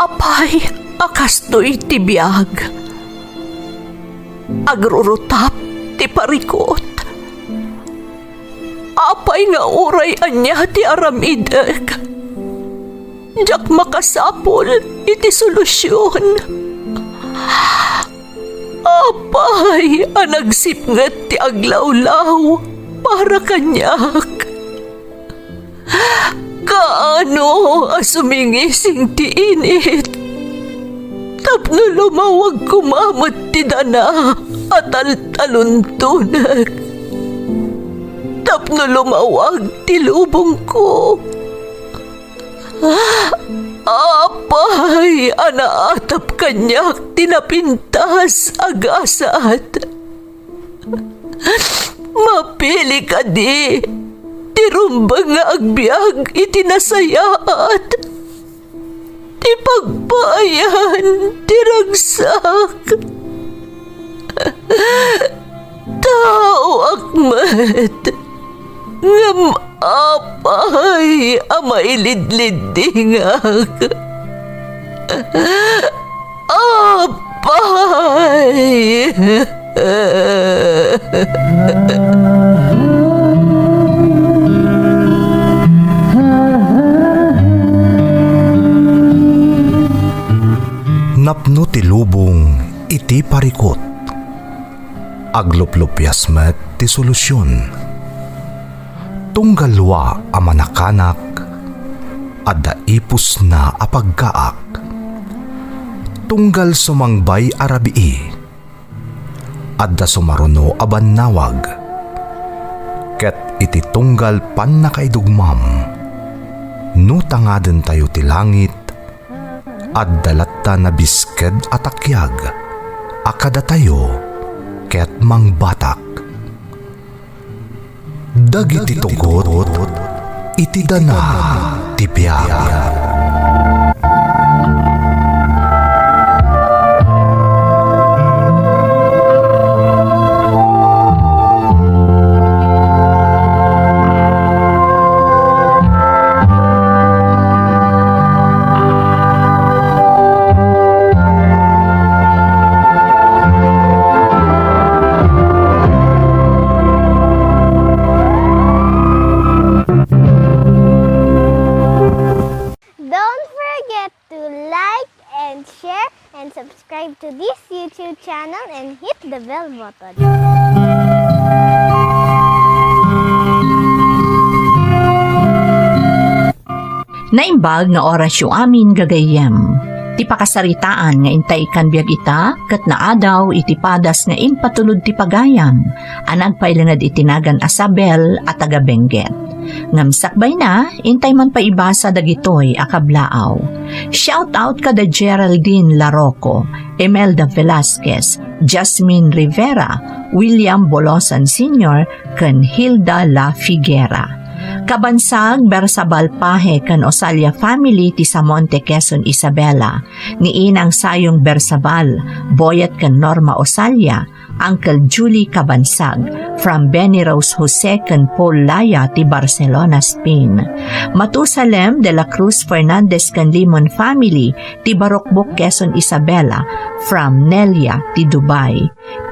Apay, akastoy ti biyag. Agrurutap ti parikot. Apay nga uray anya ti aramideg. Jak makasapol iti solusyon. Apay, anagsipnget ti aglawlaw para kanyak. Kaano asumingising ti init. Tapno lumawag kumamot ti dana at taluntunag. Tapno lumawag ti lubong ko. Apay, anaatap kanyak tinapintas agasat. Mapili ka di, tirumbang nga agbyag itinasayaat. Ti pagpayan, tiragsak. Tao akmat, ngam apay, amailidlidingak. Apay. Napno ti lubong iti parikot. Agluplupyas met ti solusyon. Tunggalwa a manakanak, adda ipus na apagkaak. Tunggal sumangbay arabii, adda sumaruno abannawag. Ket iti tunggal pan nakaidugmam, no tangaden tayo ti langit, adda latta na bisked atakyag, akada tayo ket mangbatak. Dagiti tugot, iti dana ti biyag. Subscribe to this YouTube channel and hit the bell button. Naimbag nga orasyo amin gagayem. Ti pakasaritaan nga intay kan biag ita, kat naadaw iti padas nga impatulod ti pagayam, anag pailangad itinagan Asabel at taga Benguet. Ngamsakbay na, intay man pa ibasa dagitoy akablaaw. Shout out kada Geraldine Larroco, Imelda Velasquez, Jasmine Rivera, William Bolosan Sr., kan Hilda La Figuera. Kabansag Bersabal Pahe kan Osalia family ti Samonte, Quezon, Isabela, ni Inang Sayong Bersabal, Boyet kan Norma Osalia, Uncle Julie Kabansag, from Benny Rose Jose kan Paul Laya ti Barcelona, Spain. Matusalem de la Cruz Fernandez kan Limon family ti Barokbok, Quezon, Isabela, from Nelia ti Dubai.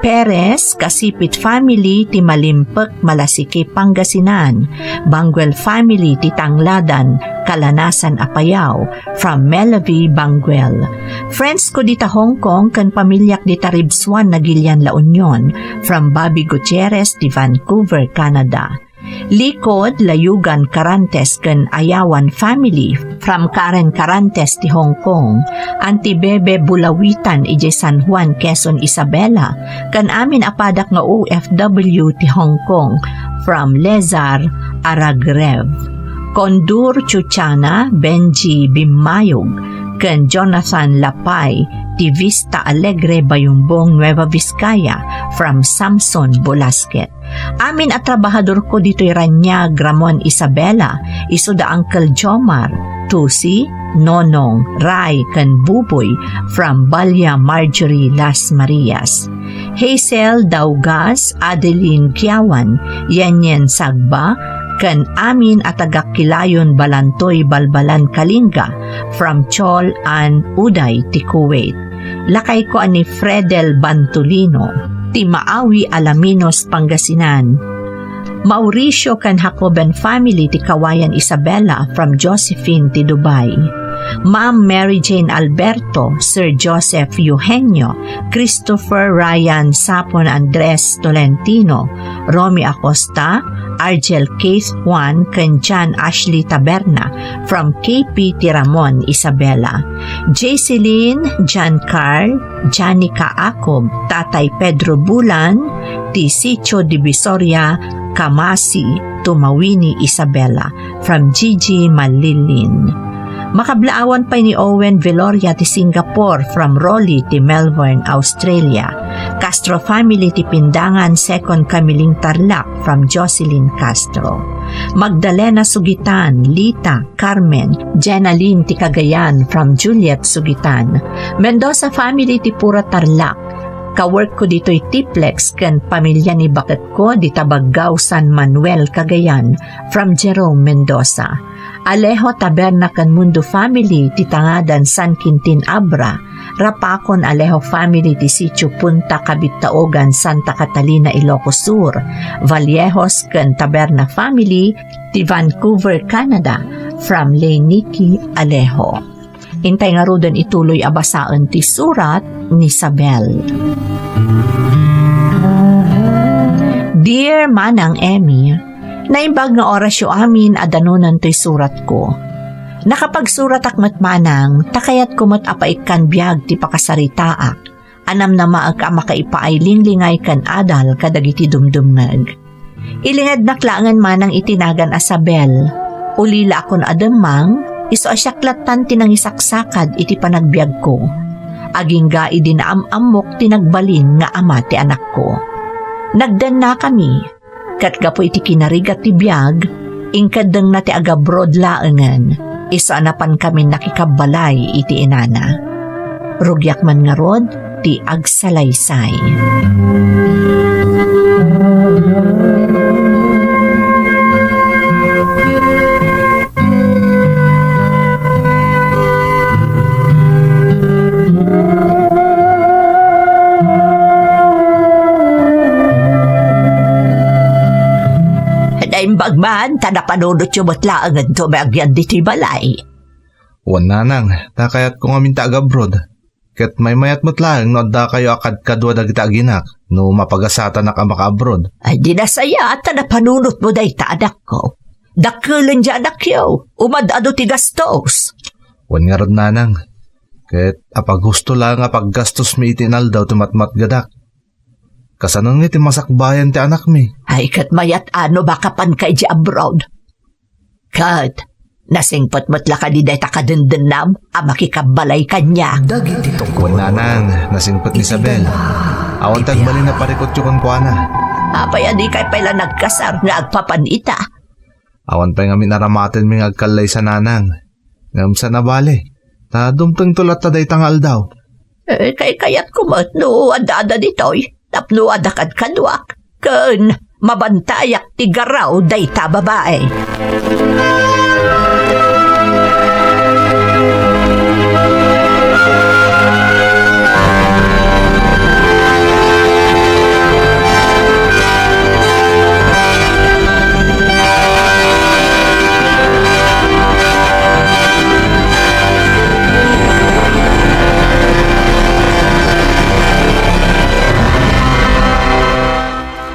Perez Kasipit family ti Malimpek, Malasiki, Pangasinan. Banguel family ti Tangladan, Kalanasan, Apayao, from Melavi, Banguel. Friends ko dita Hong Kong kan pamilyak dita Ribswan na Gilian La Union, from Bobby Gutierrez ti Vancouver, Canada. Likod Layugan Carantes kan Ayawan family, from Karen Carantes ti Hong Kong. Antibebe Bulawitan ije San Juan, Quezon, Isabela, kan amin apadak nga OFW ti Hong Kong, from Lezar Aragrev. Kondur Chuchana Benji Bimayog kan Jonathan Lapay ti Vista Alegre, Bayumbong, Nueva Vizcaya, from Samson Bolasquet. Amin at trabahador ko dito'y Ranyag, Ramon Isabela, iso da Uncle Jomar, Tusi, Nonong, Ray, kan Buboy, from Balya Marjorie Las Marias. Hazel Daugas, Adeline Kiawan, Yenyen Sagba, ken amin at tagakilayon Balantoy Balbalan Kalinga from Chol and Uday ti Kuwait. Lakay ko ani Fredel Bantulino ti Maawi Alaminos Pangasinan. Mauricio kan Jacoben family ti Kawayan Isabela from Josephine ti Dubai. Ma'am Mary Jane Alberto, Sir Joseph Eugenio, Christopher Ryan Sapon Andres Tolentino, Romy Acosta, Argel Keith Juan, ken John Ashley Taberna from KP Tiramon, Isabela. Jayceline, John Carl, Janica Acob, Tatay Pedro Bulan, ti Sitio Divisoria, Kamasi, Tumawini, Isabela from Gigi Malilin. Makablaawan pa ni Owen Veloria ti Singapore from Raleigh ti Melbourne, Australia. Castro family ti Pindangan 2nd Kamiling Tarlac from Jocelyn Castro. Magdalena Sugitan, Lita, Carmen, Jenaline ti Cagayan from Juliet Sugitan. Mendoza family ti Pura Tarlac. Kawork ko dito'y Tiplex ken pamilya ni Bakit ko di Tabaggaw San Manuel, Cagayan from Jerome Mendoza. Alejo Taberna ken Mundo family ti Tangadan San Quintin Abra. Rapakon Alejo family ti Sitio Punta Cabitaogan Santa Catalina Ilocos Sur. Vallejos ken Taberna family ti Vancouver, Canada from Leyniki Alejo. Intay nga rodan ituloy abasaan ti surat ni Isabel. Dear Manang Emmy, naimbag nga orasyo amin adanunan to'y surat ko. Nakapagsurat akmat manang, takayat kumot apaikan biyag ti pakasaritaak. Anam na maag makaipaailinglingay kan adal kadagiti dumdumngag. Ilingad naklangan manang itinagan Asabel. Ulila akon ademang, iso asyaklatan tinangisaksakad iti panagbiag ko. Aging ga idinaamamok tinagbalin nga ama ti anak ko. Nagdan na kami, kat gapo iti kinarigat ti biyag, ingkadeng na ti agabrod laengan, iso anapan kami nakikabalay iti inana. Rugyak man nga rod, ti agsalaysay. Bagman, tanapanunot yung matlaangan to magyan diti balay. Wan nanang, takayat ko ngamin taga-abroad. Ket may mayat matlaang no da kayo akad kadwa dagita aginak no mapagasata na ka maka-abroad. Ay di na saya at tanapanunot mo day ta anak ko. Dakulan dyan anak yo, umadado ti gastos. Wan nga rod nanang, ket apag gusto lang apag gastos mi itinal daw tumatmat gadak. Kasanang iti masakbayan ti anak mi. Ay kat mayat ano baka pan kay di abroad. Kat, nasingpot matla ka di day takadendennam ang makikabalay kanya. Dagiti tungkol. Nanang, nasingpot ni Isabel. Awan tagbalin na parikot yung kuana. Apay adi kay pala nagkasar nga agpapanita. Awan pa nga minaramatin mi agkalay sa nanang. Ngam sa nabali. Ta dumteng tulat ta day tangal daw. Kay kayat kumat no adada ditoy. Tapno adakad kadwak, ken mabantayak ti garaw dayta babae.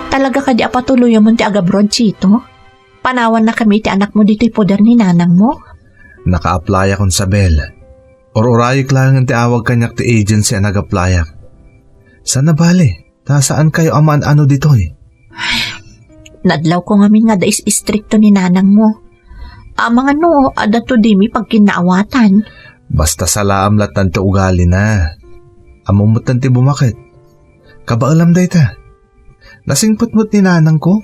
Talaga ka di apatuloy mo ti agabroad, Chito? Panawan na kami ti anak mo dito'y poder ni nanang mo? Naka-apply akong Sabel. Or-urayik lang ti awag kanyak ti agency ang nag-applyak. Sana bale? Ta saan kayo aman ano dito'y? Nadlaw ko ngamin nga dais istrikto ni nanang mo. Amang ano, adato di mi pagkinaawatan. Basta salaam latan ti ugali na. Amumutan ti bumakit. Kabaalam day ta. Nasingput-mut ni nanang ko?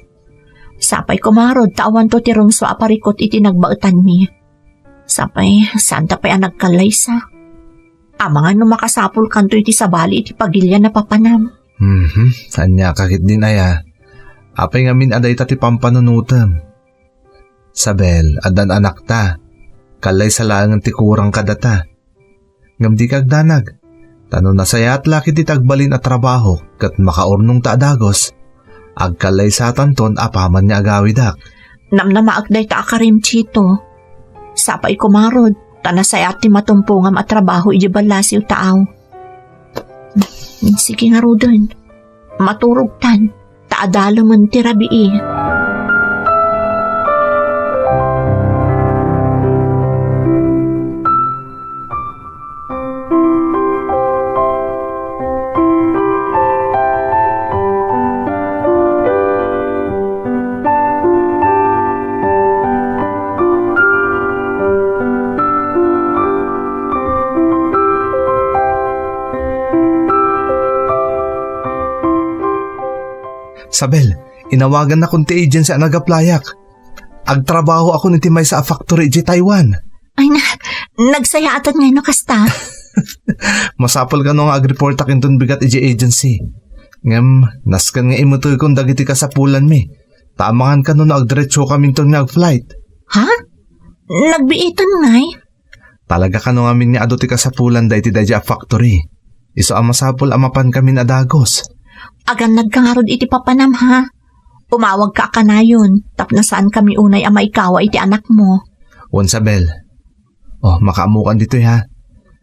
Sapay kumarod, tawan to ti rumso aparikot iti nagbaetan mi. Sapay, santa pa'y nagkalaysa. Amang ano makasapul kanto iti sabali iti pagilya na papanam. Anya kakit din aya. Apay ngamin aday ta ti pampanunutam. Sabel, adan anak ta. Kalay sa laang ti kurang kadata. Ngam di kagdanag. Tano na saya at laki ti tagbalin at trabaho kat makaurnong ta adagos. Agkalay sa tanton apaman niya agawidak. Namnamaagday ta akarim, Chito. Sapay kumarod, tanasay ati matumpungam at trabaho ijibalasiw taaw. Sige nga rodon, maturog tan, taadalaman ti rabii. Sabel, inawagan na kong ti agency ang nagaplayak. Agtrabaho ako ni Timay sa factory di Taiwan. Ay nagsaya atan ngayon kasta. Masapol ka nung ag-report akin ton bigat iji agency. Ngam, naskan nga imutoy kong dagiti kasapulan mi. Tamangan ka nung agdiretso kaming ton nag-flight. Ha? Nagbiitan ngay? Talaga ka nung amin nga aduti kasapulan dahi ti dahi factory. Iso ang masapol amapan kami na dagos. Agan nagkangarod iti papanam ha. Umawag ka kanayon, tapno saan kami unay ama ikawa iti anak mo. Wan Sabel. Oh, makaamukan dito ha.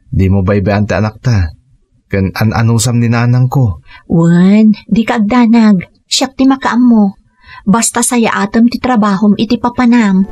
Di mo baybayan ti anak ta. Kan anusam ni nanang ko. Wan, di ka agdanag. Siyak ti makaam mo. Basta saya atam ti trabahom iti papanam.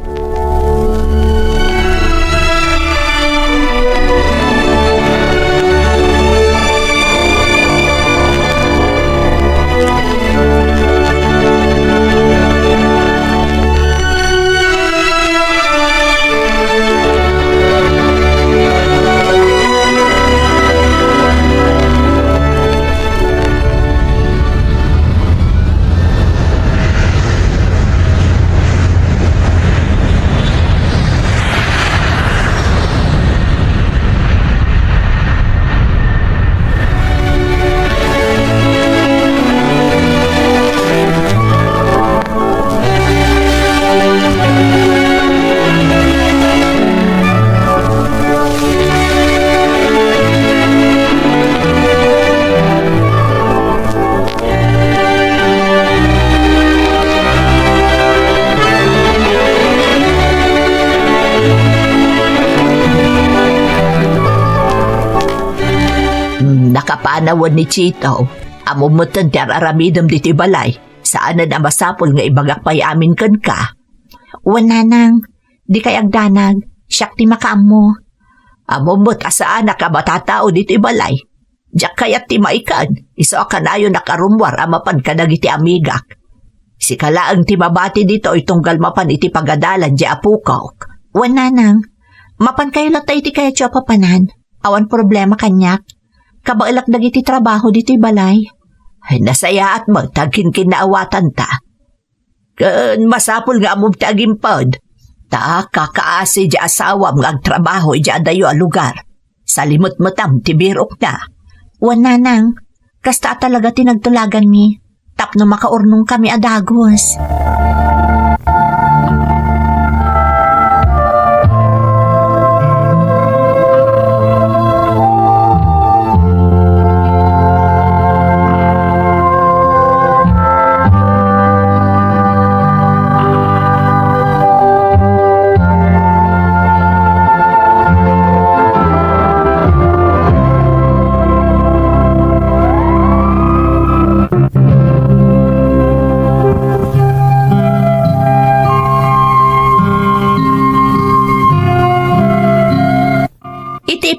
Nakapanawan ni Chito, amumutan ti araramidam diti balay, saan na masapol nga ibagak pay amin kan ka. Wananang, di kay agdanag, siyak ti makaam mo. Amumut asaan na ka matatao diti balay. Diyak kayat ti maikan, iso kanayo nakarumwar amapan ka nagiti amigak. Si kalaang ti mabati dito itunggal mapan iti pagadalan di apukaw. Wananang, mapan kayo latay ti kaya tiyo papanan, awan problema kanyak. Kabailak dagiti trabaho dito'y balay. Ay nasaya at magtagkin kinaawatan ta. Kan masapul nga among tagimpod. Ta kakaasi di asawam nga agtrabaho di adayo a lugar. Salimot matam tibirok na. Wananang, kasta talaga tinagtulagan mi. Tapno makaurnong kami adagos.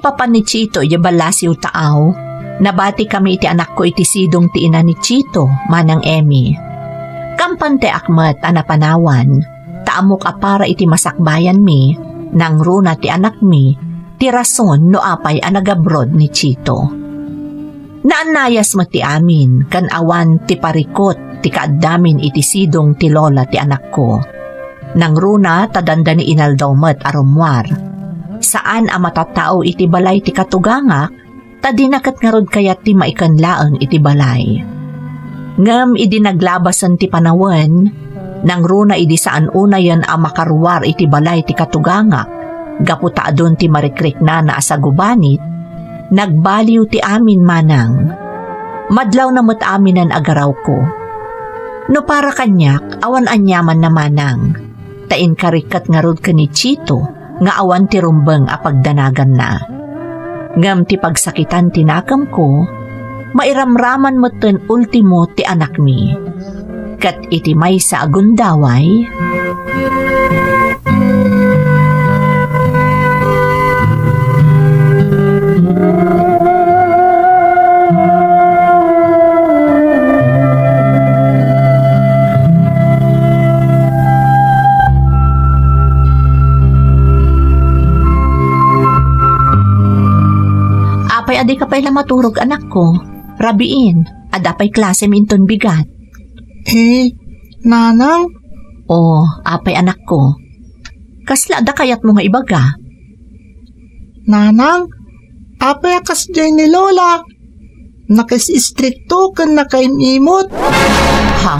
Papan ni Chito yabalasiw taaw. Nabati kami iti anak ko iti sidong ti ina ni Chito, manang Emmy. Kampante akmat anapanawan, taamok apara iti masakbayan mi, nang runa ti anak mi, ti rason no apay anagabroad ni Chito. Naanayas mo ti amin, kan awan ti parikot, ti kaaddamin iti sidong ti lola ti anak ko. Nang runa tadanda ni inaldaw arumwar. Saan ang matatao iti balay ti katugangak, tadinakat nga rod kayat ti maikanlaang iti balay. Ngam idinaglabasan ti panawan, Nang runa idi saan una yan ang makaruwar iti balay ti katugangak, gaputa adon ti marikrik na asa gubanit, nagbaliw ti amin manang. Madlaw na mo't amin ang agaraw ko. No para kanyak, awan anyaman na manang. Tain karikat nga rod ka ni Chito, nga awan ti rumbeng a pagdanagan na. Ngam ti pagsakitan tinakam ko, mairamraman mo ten ultimo ti anak mi. Kat iti may sa agundaway, apay adi ka pa'y maturog anak ko, rabiin, adapay klase minton bigat. Nanang? O, apay anak ko. Kasla da kayat mo nga ibaga. Nanang? Apay akas dyan ni Lola. Nakis-istrikto kan nakaimimot. Ha?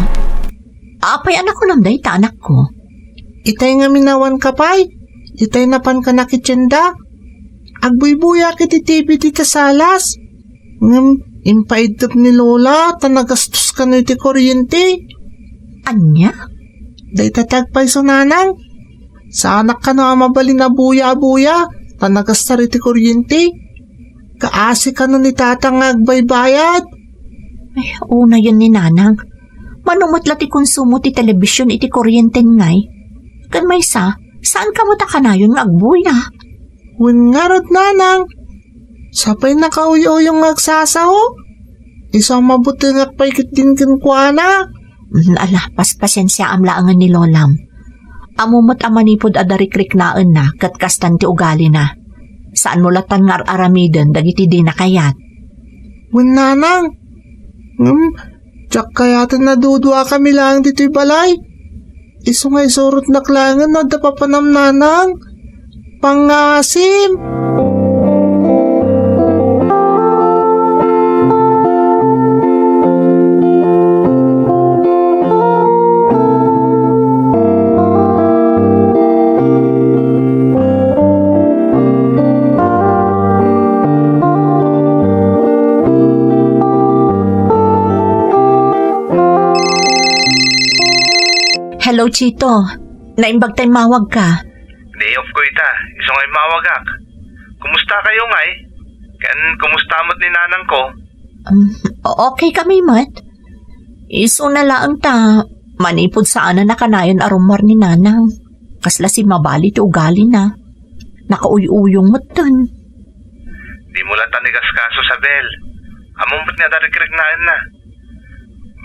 Apay anak ko namday ta anak ko. Itay nga minawan kapay. Itay napan ka nakitsenda. Agbuy-buya kiti TV tita salas. Ngam, impaidap ni Lola, tanagastos ka na iti kuryente. Anya? Day tatagpay so nanang. Sa anak ka na mabali na buya-buya, tanagastar iti kuryente. Kaasi ka na ni tatang agbaybayad. Ay, una yun ni nanang. Manumatla ti konsumo ti telebisyon iti kuryente ngay. Kan may saan ka mo ta kanayon nga agbuya? Win nga rod nanang. Sapay nakauyo yung agsasaho. Isang mabuti nga paikit din kinkwana. Ala, paspasensya amlaangan ni Lolam. Amumot amanipod adarikrik naan na kat kastan ti ugali na. Saan mo latan nga aramiden dagiti di nakayat? Win nanang. Tsak kayatan na dudwa kami lang dito'y balay. Iso nga isurot na klangan na dapapanam nanang. Pangasim. Hello, Chito. Naimbag tayo mawag ka. Day off ko ita, iso nga'y mawagak. Kumusta kayo nga'y? Kan kumusta mo't ni nanang ko? Okay kami, Mat. Iso na lang ta. Manipod saan na nakanayon arumar ni nanang. Kasla si mabali ti ugali na. Nakauy-uyong matan. Di mo lang tanigas kaso sa Bel. Among ba't nga darikrik naan na?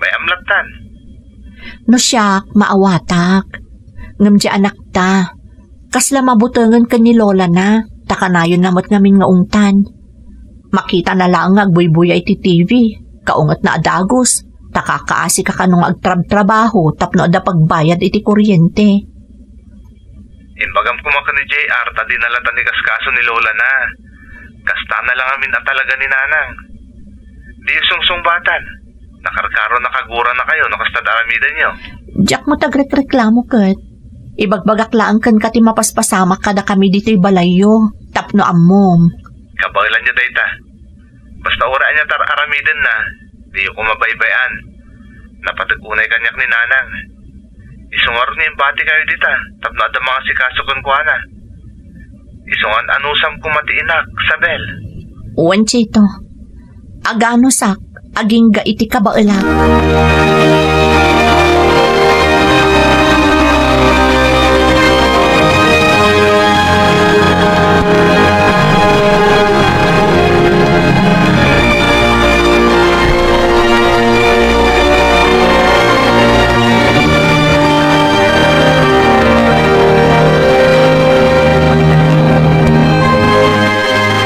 Bay amlatan. No siya, maawatak. Ngam di anak ta. Kasla mabutangan ka ni Lola na. Takanayon namot ngamin nga ungtan. Makita na lang nga agbuy-buya iti TV. Kaungat na adagos. Takakaasi ka kanong agtrab-trabaho tapno ada pagbayad iti kuryente. Imbagam kumaka ni JR, tadi nalatan ni kaskaso ni Lola na. Kasta na lang amin at talaga ni nanang. Di sungsung-batan. Nakarkaro nakagura na kayo, nakastad aramidan nyo. Diyak mo tagrekreklamo kat. Ibagbagak lang kan kati mapaspasama kada kami dito'y balayo. Tapno amom. Kabailan nyo dayta. Basta uraan niya tar aramidan na, di ko mabaybayan. Napatagunay kanyak ni nanang. Isungar ni bati kayo dita, tapno ada mga sikasukon ko na. Isungan anusam kumatiinak, Sabel. Uwan, Chito. Agano sak, aging ga iti kabailak.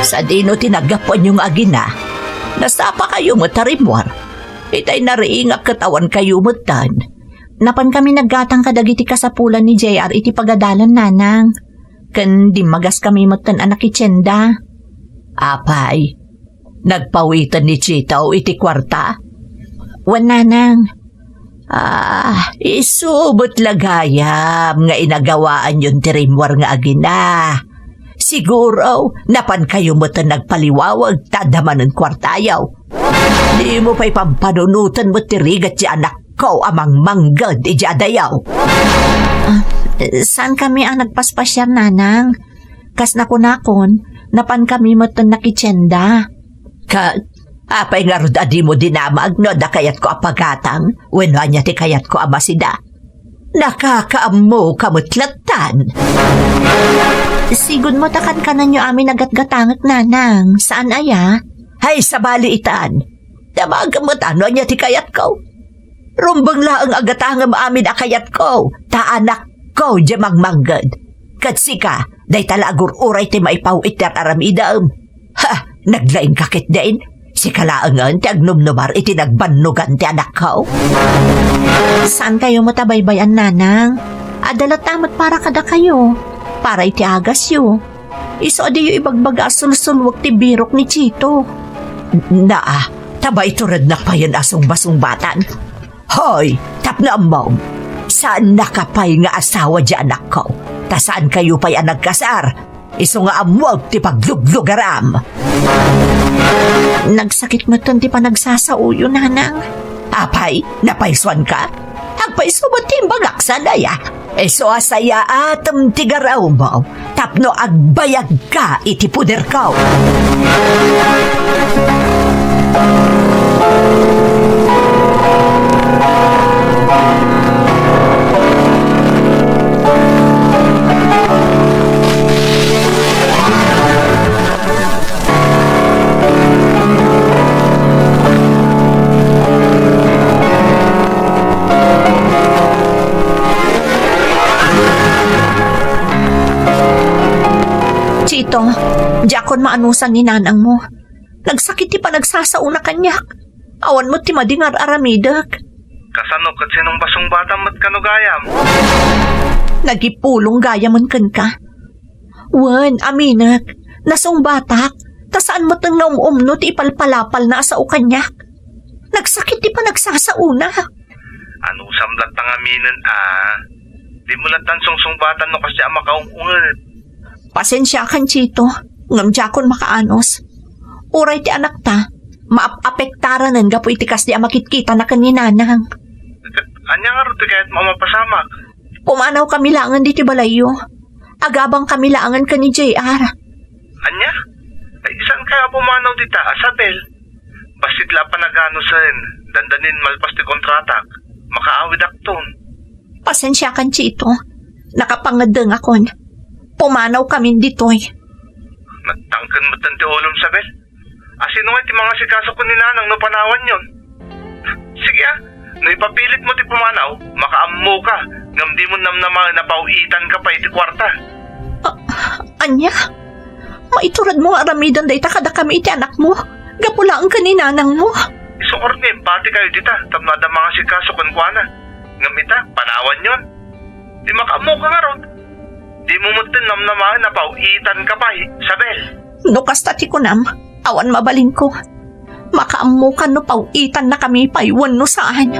Sa dino tinagapuan yung agina. Nasapa kayo matarimwar. Itay nariingak katawan kayo mutan. Napan kami naggatang kadagiti kasapulan ni JR iti pagadalan nanang. Kan di magas kami mutan anak ityenda. Apay, nagpawitan ni Chita o iti kwarta? Wan nanang. Isubot lagayam nga inagawaan yung tirimwar nga agina. Siguro, napan kayo mo ta nagpaliwawag tadaman ng kwartayaw. Di mo pa'y pampanunutan mo tirigat si anak ko amang manggad ijadayaw. Saan kami ang nagpaspasyar, nanang? Kas nakunakon, napan kami mo ta nakitsenda. Apay nga rod adi mo dinamag no da kayat ko apagatang wenwa niya ti kayat ko amasida. Nakakaamo kamutlatan. Sigud mo takan ka na nyo amin agatgatangak, nanang. Saan aya? Hay sa baliitan. Damag mo tano niya ti kayat ko. Rumbang laang agatangam amin akayat ko. Taanak ko di magmanggad. Katsika, day talagur uray ti maipaw iter aramidam. Ha, naglaing kakit dain. Si kalaangan ti agnumnumar iti nagbannugan ti anak ko. Saan kayo matabaybayan, nanang? Adalat tamat para kada kayo. Para iti agas yo. Iso adi yo ibagbaga sulsulwag ti birok ni Chito. Tabay turad na pa yun asong basong batan. Hoy, tapna mom. Saan nakapay nga asawa di anak ko? Ta saan kayo pa'y nagkasar? Iso nga amwag ti pagluglugaram. Nagsakit mo ti pa nagsasauyo, nanang. Apay, napaiswan ka? Agpaiso mo timbagak sa daya. Iso asaya atam tigaraw mo. Tapno agbayag ka iti puder ko. Chito, di akon maanusan ni nanang mo. Nagsakit ti pa nagsasauna kanyak. Awan mo ti madingar aramidak. Kasano kat sinong basong bata mat kanugayam? Nagipulong gayamon kan ka. Wan, aminak. Nasong batak. Tasaan mo tang naumumno ti ipalpalapal na asao kanyak. Nagsakit ti pa nagsasauna. Ano samlat tang aminan Di mo latan song batan no kasi makaungungan. Pasensya kan, Chito. Ngamjakon makaanos. Uray ti anak ta. Maapektaran ng gapo itikas di makitkita na kaninanang. Anya nga rin kahit mamapasamak. Pumanaw kami langan di ti balayo. Agabang kami langan ka ni JR. Anya? Ay saan ka pumanaw dita, Asabel? Basitla pa naganusan. Dandanin malpas ti kontratak. Makaawid akton. Pasensya kan, Chito. Nakapangadeng akon. Pumanaw kami ditoy. Nagtangkan mo tanti ulom, Sabel. Asino nga ti mga sikaso ko ni nanang no panawan yon. Sige no ipapilit mo ti pumanaw, makaammo ka. Ngam di mo namnama napauitan ka pa iti kwarta. Anya? Maiturad mo aramidan day kada kami iti anak mo. Gapulaan ka ni nanang mo. Isukor ni, pati kayo dita, tamnada mga sikaso kon kuana. Ngam ita, panawan yon. Di makaammo ka nga ron. Di mo mutin namnamaan na pauitan ka pa, Sabel. No kastati ko nam, awan mabalin ko. Makaammo ka no pauitan na kami paiwan no saan.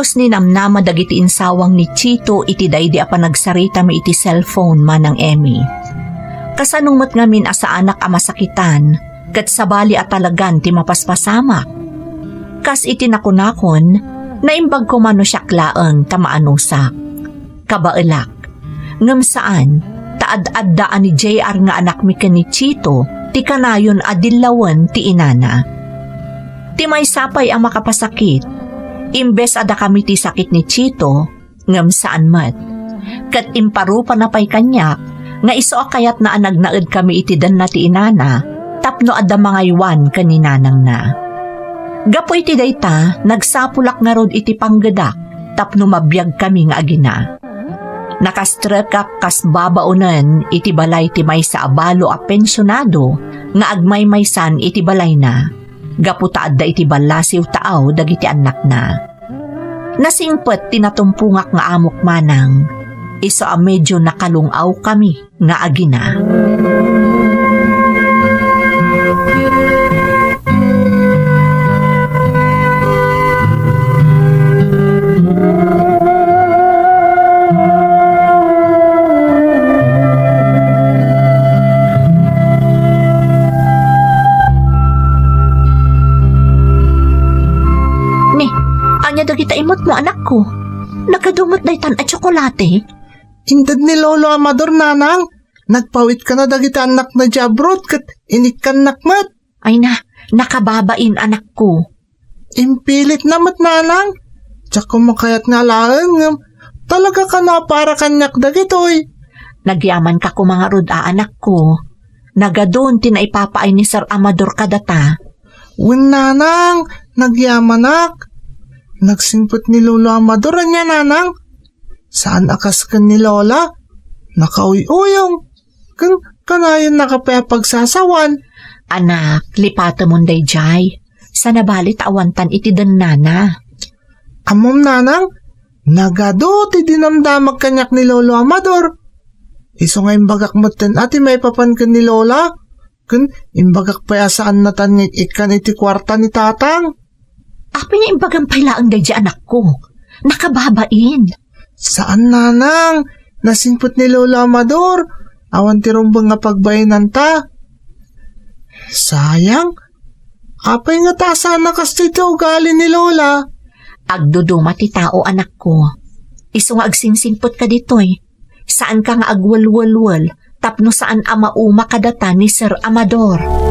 Pulos ni namnama dagiti insawang ni Chito iti daydi a panagsarita mi iti cellphone manang Emmy. Kasanungmat ngamin asa anak a masakitan, kat sabali at talagan ti mapaspasamak. Kas iti nakunakon, naimbag ko mano siya klaang tamaanusak. Kabaelak, ngam saan, taad-addaan ni JR nga anak mi ni Chito, ti kanayon adilawan ti inana. Ti may sapay ang makapasakit, imbes ada kami ti sakit ni Chito, ngam saan mat. Kat imparupa na pa'y kanyak, nga iso akayat na anagnaed kami iti dan na ti inana, tapno adda mga iwan kaninanang na. Gapoy ti dayta, nagsapulak nga rod iti panggadak, tapno mabiyag kami nga agina. Nakastrekak kas babaunan iti balay ti may sa abalo a pensyonado, nga agmay-maysan iti balay na. Gaputa adda iti balasiw taaw dagiti anak na. Nasingpet tinatumpungak nga amok manang, iso a medyo nakalungaw kami nga agina. Anya dagita imot mo anak ko. Nakadumot daytan at tsokolate. Indad ni Lolo Amador, nanang. Nagpawit ka na dagita anak na jabrot kat inikan nakmat. Ay na, nakababain anak ko. Impilit namat, nanang. Tsak kumakayat nga lang. Talaga ka na para kanyak dagitoy. Nagyaman ka ko mga rod anak ko. Nagadon tinaipapaay ni Sir Amador kadata. Win, nanang. Nagyamanak. Nagsingpot ni Lolo Amador niya, nanang. Saan akas ka ni Lola? Nakauy-uyong. Kanayon nakapayapagsasawan. Anak, lipata mong dayjay. Sa nabalit awantan iti dan nana. Amom, nanang. Nagado ti dinamdamag kanyak ni Lolo Amador. Iso nga imbagak moten ati may papan ka ni Lola. Imbagak pa saan natan ikan iti kwarta ni tatang. Api niya imbagang pailaang dayjay anak ko. Nakababain. Saan, nanang? Nasingpot ni Lola Amador. Awan ti rumbang nga pagbayanan ta. Sayang. Apay nga ta sana kasi ito ugali ni Lola. Agduduma ti tao anak ko. Iso nga agsingsingpot ka ditoy. Saan ka nga agwalwalwal, tapno saan ama uma kadata ni Sir Amador.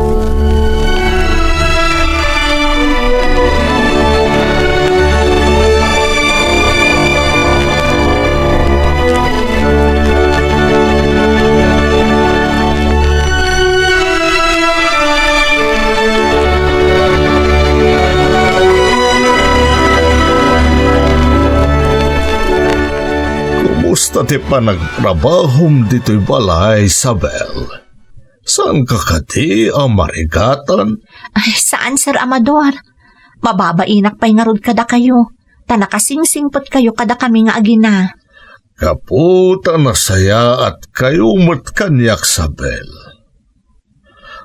Kumusta ti pa nagtrabahom dito'y balay, Isabel? Saan ka kati ang marigatan? Ay, saan Sir Amador? Mababainak pa'y nga rod kada kayo. Tanakasingsingpot kayo kada kami nga agina. Kaputa na saya at kayo mat kanyak, Isabel.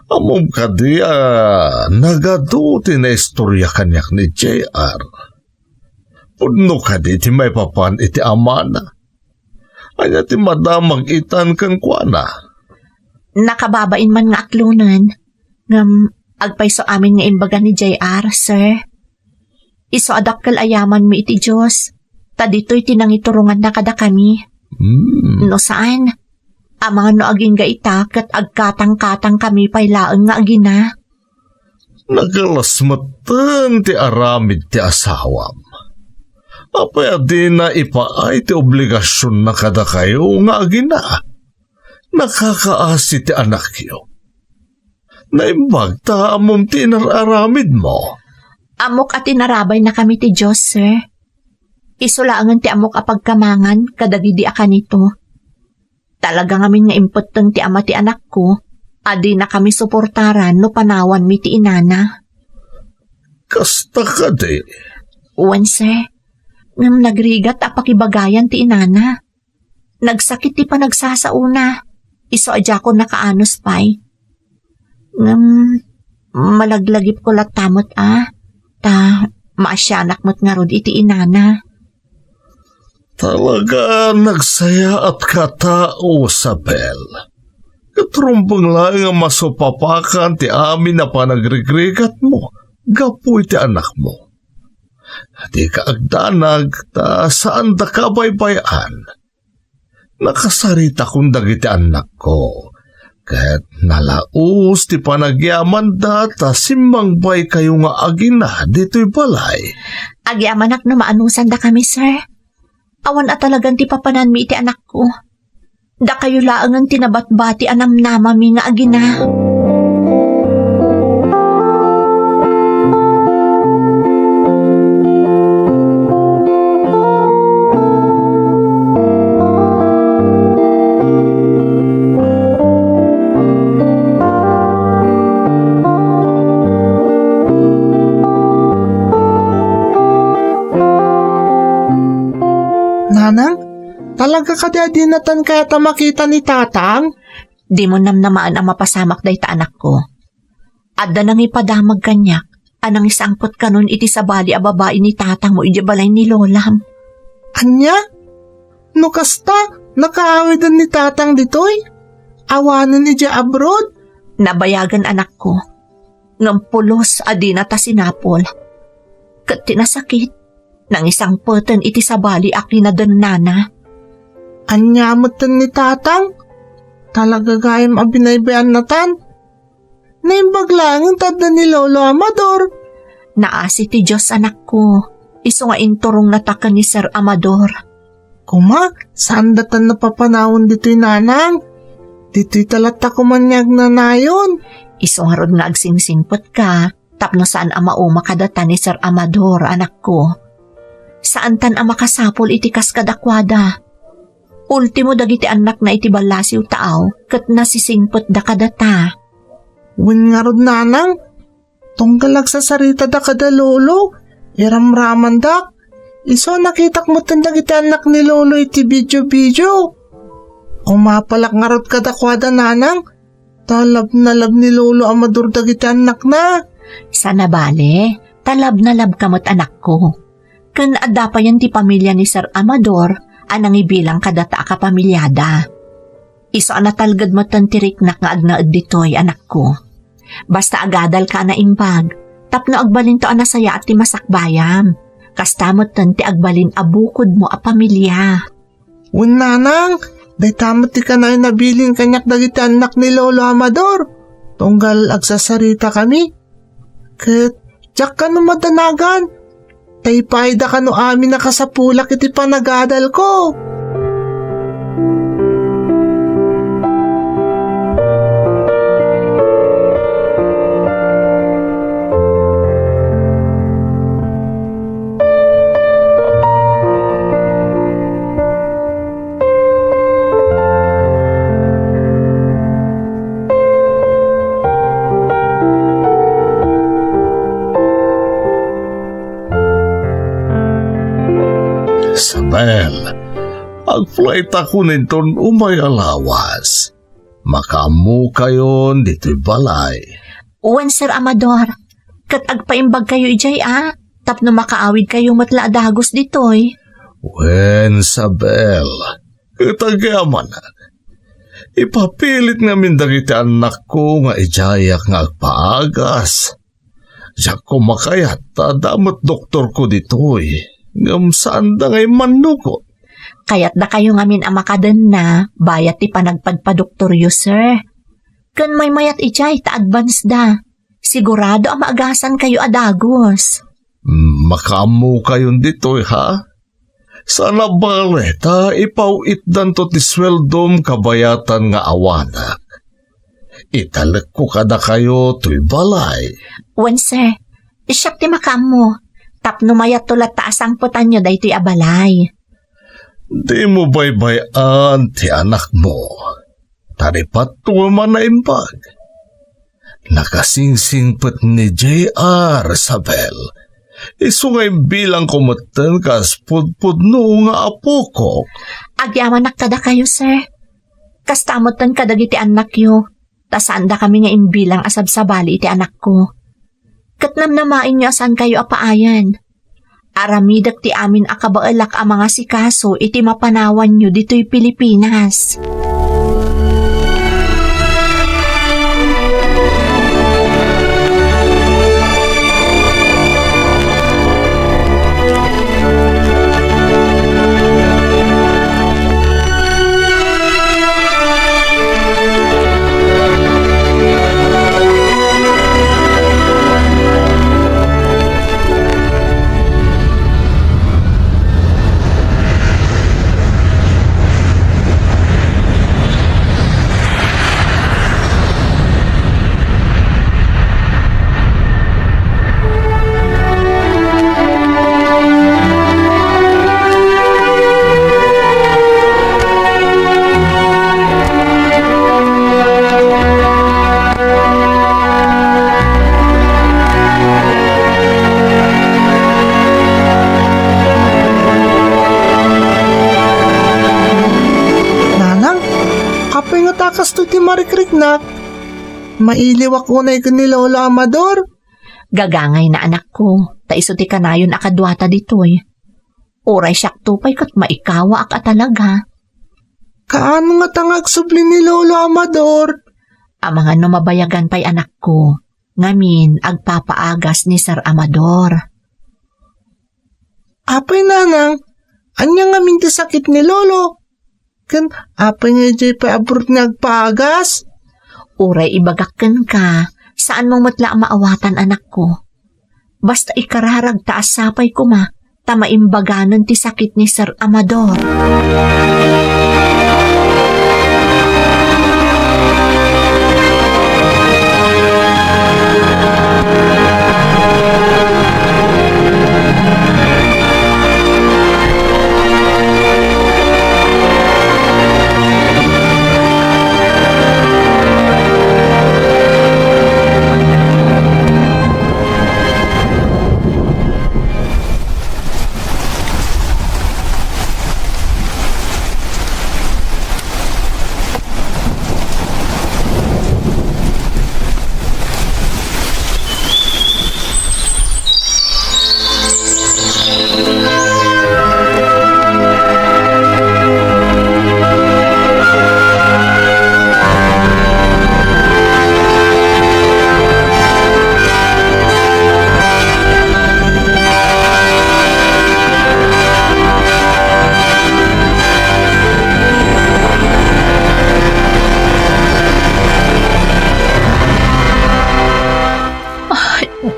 Amom kadi nagaduti na istorya kanyak ni JR. Pudno kadi ti may papan iti amana. Anya ti madamag itan kang kuana. Nakababain man nga aklunan. Ngam, agpay so amin nga imbaga ni JR, sir. Iso adakkel ayaman mi iti Diyos. Ta dito'y tinangiturungan na kada kami. No saan? Amang no aging gaita kat agkatang-katang kami pailaang nga agina. Nagalasmatan ti aramid ti asawam. Apay di na ipaay ti obligasyon na kada kayo nga agina. Nakakaasi ti anak yo. Naimbag ta amom ti nararamid mo. Amok at inarabay na kami ti Diyos, sir. Isulaangan ti amok apagkamangan kadagidi akan ito. Talaga ngamin nga impoteng ti ama ti anak ko. Adi na kami suportaran no panawan mi ti inana. Kasta ka di. Uwan, sir. Ngam nagrigat apakibagayan ti inana. Nagsakit ti panagsasauna. Iso adya ko nakaanos pa'y. Ngam malaglagip ko latamot Ta maasyanak mo't nga rod iti inana. Talaga nagsaya at katao, Sabel. Katrumbang lang ang masupapakan ti amin na panagregregat mo. Gapoy ti anak mo. Di ka agdanag ta saan da ka baybayan. Nakasarita kong dagiti anak ko. Kahit nalaos ti panagyaman data simangbay kayo nga agina dito'y balay. Agyaman na maanusan da kami, sir. Awan at talagang ti papanan mi iti anak ko. Da kayo laangan tinabatbati anam namami nga agina. Nanang, talaga ka di adinatan kaya ta makita ni tatang? Di mo namnamaan ang mapasamak day ta anak ko. Adda nang ipadamag kanyak, anang isangpot kanon iti sabali a babae ni tatang mo iti balay ni lolam. Anya? No kasta, nakaawidan ni tatang ditoy? Awanan ni Dia abroad? Nabayagan anak ko. Ngampulos adina ta sinapol. Kat tinasakit. Nang isang poten iti sabali aki na nana. Anyamutan ni tatang? Talaga gayam abinaybayan natan? Naimbaglangan tada ni Lolo Amador. Naasi ti Diyos anak ko. Iso nga inturong natakan ni Sir Amador. Kuma, saan datan napapanahon dito'y nanang? Dito'y talata kumanyag na nayon. Iso nga ron nga agsingsingpot ka. Tapno saan ang mauma kadata ni Sir Amador anak ko. Saan tan ang makasapol iti kaskadakwada. Ultimo dagiti anak na iti balasiw taaw kat nasisingpot da kadata. Win nga rod nanang, tunggalag sa sarita da kada lolo, iramraman dak. Iso nakitak mo tandag iti anak ni lolo iti video-video. Umapalak nga rod kadakwada nanang, talab na lab ni lolo Amador dagiti anak na. Sana bale, talab na lab kamot anak ko. Kan adda pa yan ti pamilya ni Sir Amador, anang ibilang kadata ka pamilyada. Iso natalgad mo tantirik na nga agnaad ditoy anak ko. Basta agadal ka na imbag, tapno agbalin to anasaya at ti masakbayam. Kastamot tanti agbalin abukod mo a pamilya. Win nanang, day tamot ti ka na nabiling kanyak dagiti anak ni Lolo Amador. Tunggal agsasarita kami. Kat, jak ka no madanagan. Taypayda ka no amin nakasapulak iti panagadal ko. Sabel, agflight ako ninton umay alawas. Makamu kayon dito'y balay. Uwan Sir Amador, kat agpaimbag kayo ijay tapno makaawid kayo matla adagos ditoy. Wen, Sabel, katagyaman na. Ipapilit namin dagiti anak ko nga ijayak nga agpaagas. Diyak ko makayat, damot doktor ko dito'y. Ngam saan da ngay manugot? Kaya't da kayo ngamin ang makadan na, bayat ti panagpadpadoktoryo, sir. Kan may mayat ijay, ta-advance da. Sigurado ang maagasan kayo adagos. Makamu kayon dito'y ha? Sana bale, ta ipawit dan to ti sweldom kabayatan nga awanak. Italek ko kada kayo to'y balay. Wen, sir, isyak ti makamo. Tapno mayat tulat taasang putan nyo dahi ti abalay. Di mo baybayan ti anak mo. Taripat tuwa na imbag. Nakasingsingpet ni J.R. Sabel. Isungay bilang kumatan kas pudpud no nga apo ko. Agyaman naktada kayo, sir. Kastamotan kadagi ti anak yo. Tasanda kami nga imbilang asab sabali iti anak ko. Katnam namain nyo asan kayo apaayan. Aramidak ti amin akabaalak ang mga sikaso iti mapanawan nyo dito'y Pilipinas. Nanang, kapay nga takas to ti marikrik na. Mailiwak unay ka ni Lolo Amador. Gagangay na anak ko, taiso ti kanayon akadwata ditoy. Oray siyak tupay kat maikawa ak atalaga. Kaano nga tangag subli ni Lolo Amador? Ang mga numabayagan pa'y anak ko, ngamin agpapaagas ni Sir Amador. Apay nanang, anya nga minti sakit ni Lolo. Kan, apay nga jay pa abroad nga agpaagas. Uray ibagakken ka, saan mong matla maawatan anak ko? Basta ikararag taas sapay ko ma, tamaimbaganan ti sakit ni Sir Amador.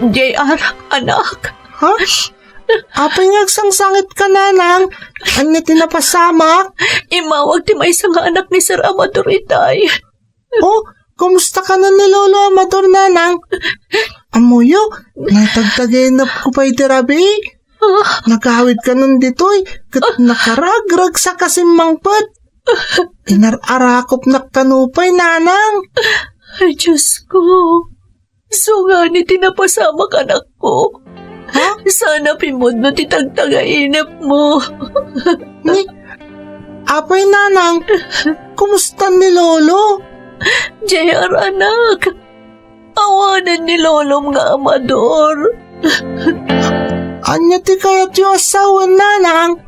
JR, anak. Ha? Apay nga agsangsangit ka nanang. Anya tinapasamak? Imawag ti may nga anak ni Sir Amador itay. Oh, kumusta ka na ni Lolo Amador nanang? Amuyo, natagtagay na ko pa'y tirabi. Nakahawid ka nun dito'y, kat nakaragrag sa kasimmangpad. Inararakop na kanupay nanang. Ay, Diyos ko. So nga ni tinapasamak anak ko. Ha? Sana pimod mo titagtagainip mo. Ni, apay nanang, kumusta ni Lolo? JR, anak. Awanan ni Lolom nga Amador. Anya ti kayat yung asawa nanang?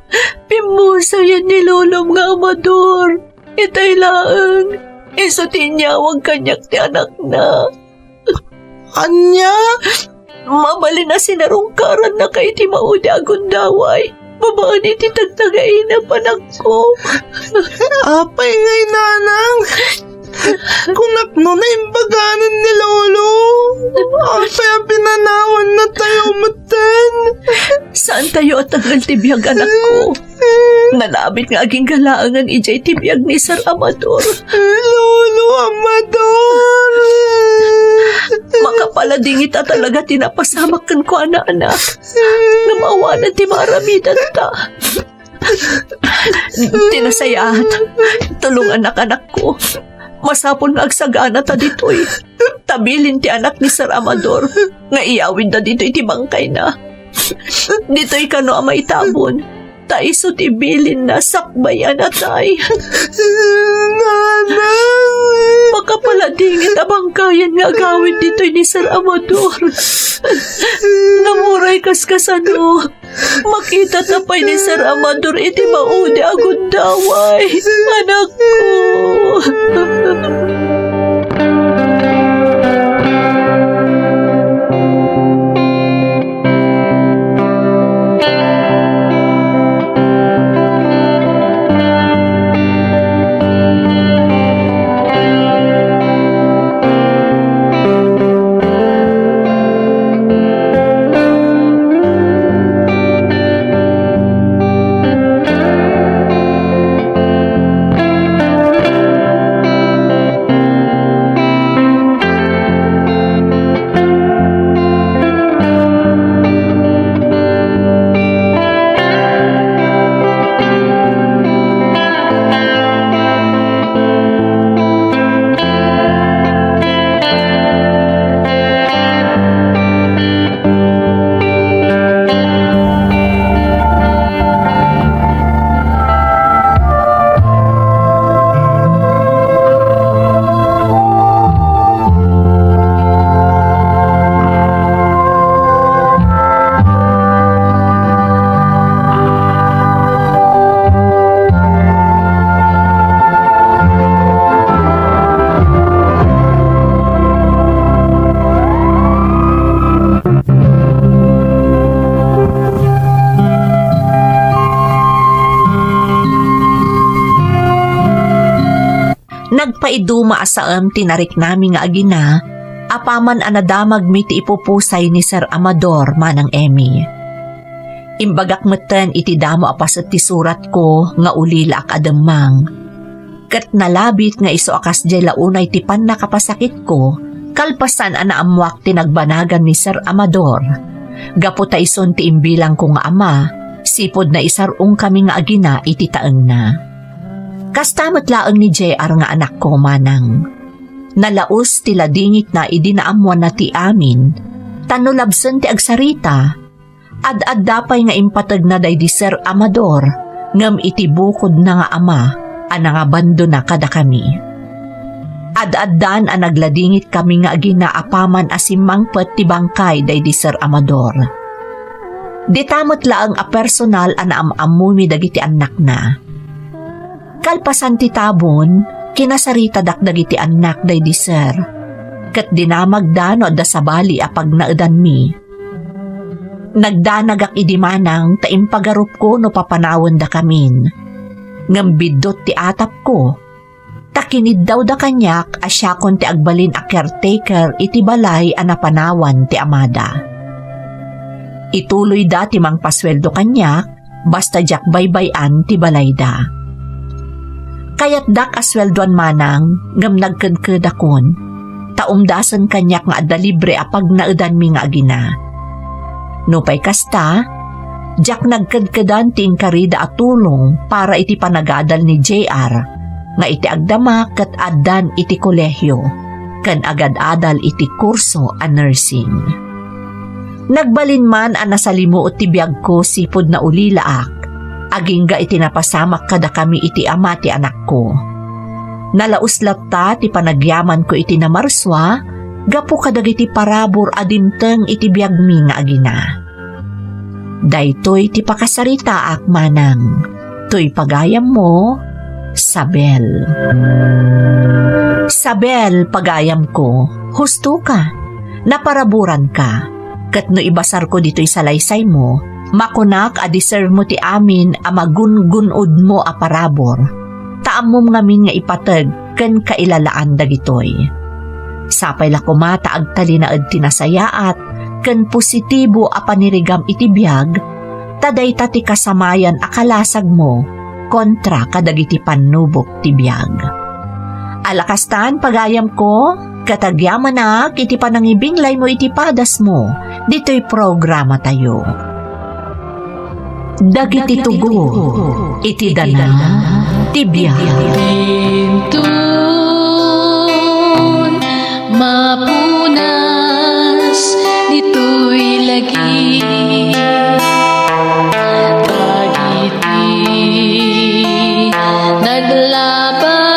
Pimusa yan ni Lolom nga Amador. Itay laang. Iso tinyawag kanyak ti anak na. Anya? Mabali na sinarungkaran na kay ti maudi agundaway. Babaan iti tagtagain na panak ko. Apay ngay nanang. Kunak no na imbaganan ni Lolo. Apay pinanawan na tayo matan. Saan tayo at tagal tibiyag anak ko? Nalabit nga aging galaangan ijay tibiyag ni Sir Amador. Lolo Amador. Makapaladingit at talaga tinapasamakan ko anak-anak. Namawanan ti maramitan ta. Tinasayat. Tulong anak-anak ko. Masapon nga agsagana ta dito'y. Tabilin ti anak ni Sir Amador. Nga iyawin na dito'y ti bangkay na. Dito'y kano ang maitabon. Taiso ti bilin na sakbayan atay. Nanang. makapaladingit abang kayan nga agawin dito ni Sir Amador. Namuray kaskasano. Makita tapay ni Sir Amador iti maudi agud daway. Anak ko. Nagpaiduma asaam tinarik nami nga agina, apaman anadamag mi ti ipupusay ni Sir Amador manang Emmy. Imbagak meten iti damo apas ti surat ko nga ulila ak ademang. Ket nalabit nga iso akas jay launay ti pan nakapasakit ko, kalpasan ana amwak ti nagbanagan ni Sir Amador. Gapo ta ison ti imbilang ko nga ama, sipod na isarong kami nga agina iti taeng na. Kastamat laeng ni JR nga anak ko manang. Nalaos ti ladingit na idinaamuan na ti amin, tanulabsen ti agsarita, ad-ad dapay nga impatag na day di Sir Amador, ngam iti bukod na nga ama, anang abando na kada kami. Ad-addan ang nagladingit kami nga ginaapaman asimangpet ti bangkay day di Sir Amador. Ditamot laeng a personal anaamamumi dagiti anak na. Kalpasan ti tabon, kinasarita dakdagiti anak day di Sir. Ket dinamagdano da sabali apag naedan mi. Nagdanagak idimanang taimpagarup ko no papanawon da kamin. Ngambidot ti atap ko. Takinid daw da kanyak asyakon ti agbalin a caretaker iti balay a napanawan ti amada. Ituloy da ti mangpasweldo kanyak basta jak baybayan ti balay da. Kayat dak asweldoan manang, ngam nagkadkad akon, taumdasan kanyak nga adda libre apag naedan mi nga agina. Nupay kasta, jak nagkadkadan ti inkarida at tulong para iti panagadal ni JR, nga iti agdama kat addan iti kolehyo, kan agad-adal iti kurso a nursing. Nagbalin man ang nasalimuot ti biyag ko sipod na ulilaak, aging ga iti napasamak kada kami iti ama ti anak ko. Nalauslat ta ti panagyaman ko iti namarswa, gapo kadag iti parabor adimteng iti biagmi nga agina. Daytoy ti pakasarita ak manang, toy pagayam mo, Sabel. Sabel, pagayam ko, husto ka, naparaburan ka, kat no ibasar ko dito'y salaysay mo, makunak a deserve mo ti amin a magungunod mo a parabor. Taamom ngamin nga ipatag ken kailalaan dagitoy. Sapay la kumata agtalinaed tinasayaat ken positibo a panirigam iti biag, taday ti kasamayan a kalasag mo kontra kadagiti panubok ti biag. Alakastan pagayam ko, katagyaman na iti panangibinglay mo iti padas mo, dito'y programa tayo. Dagiti tugo, iti dana, tibiyag. Bintun, mapunas, dito'y lagi. Dagiti, naglabas,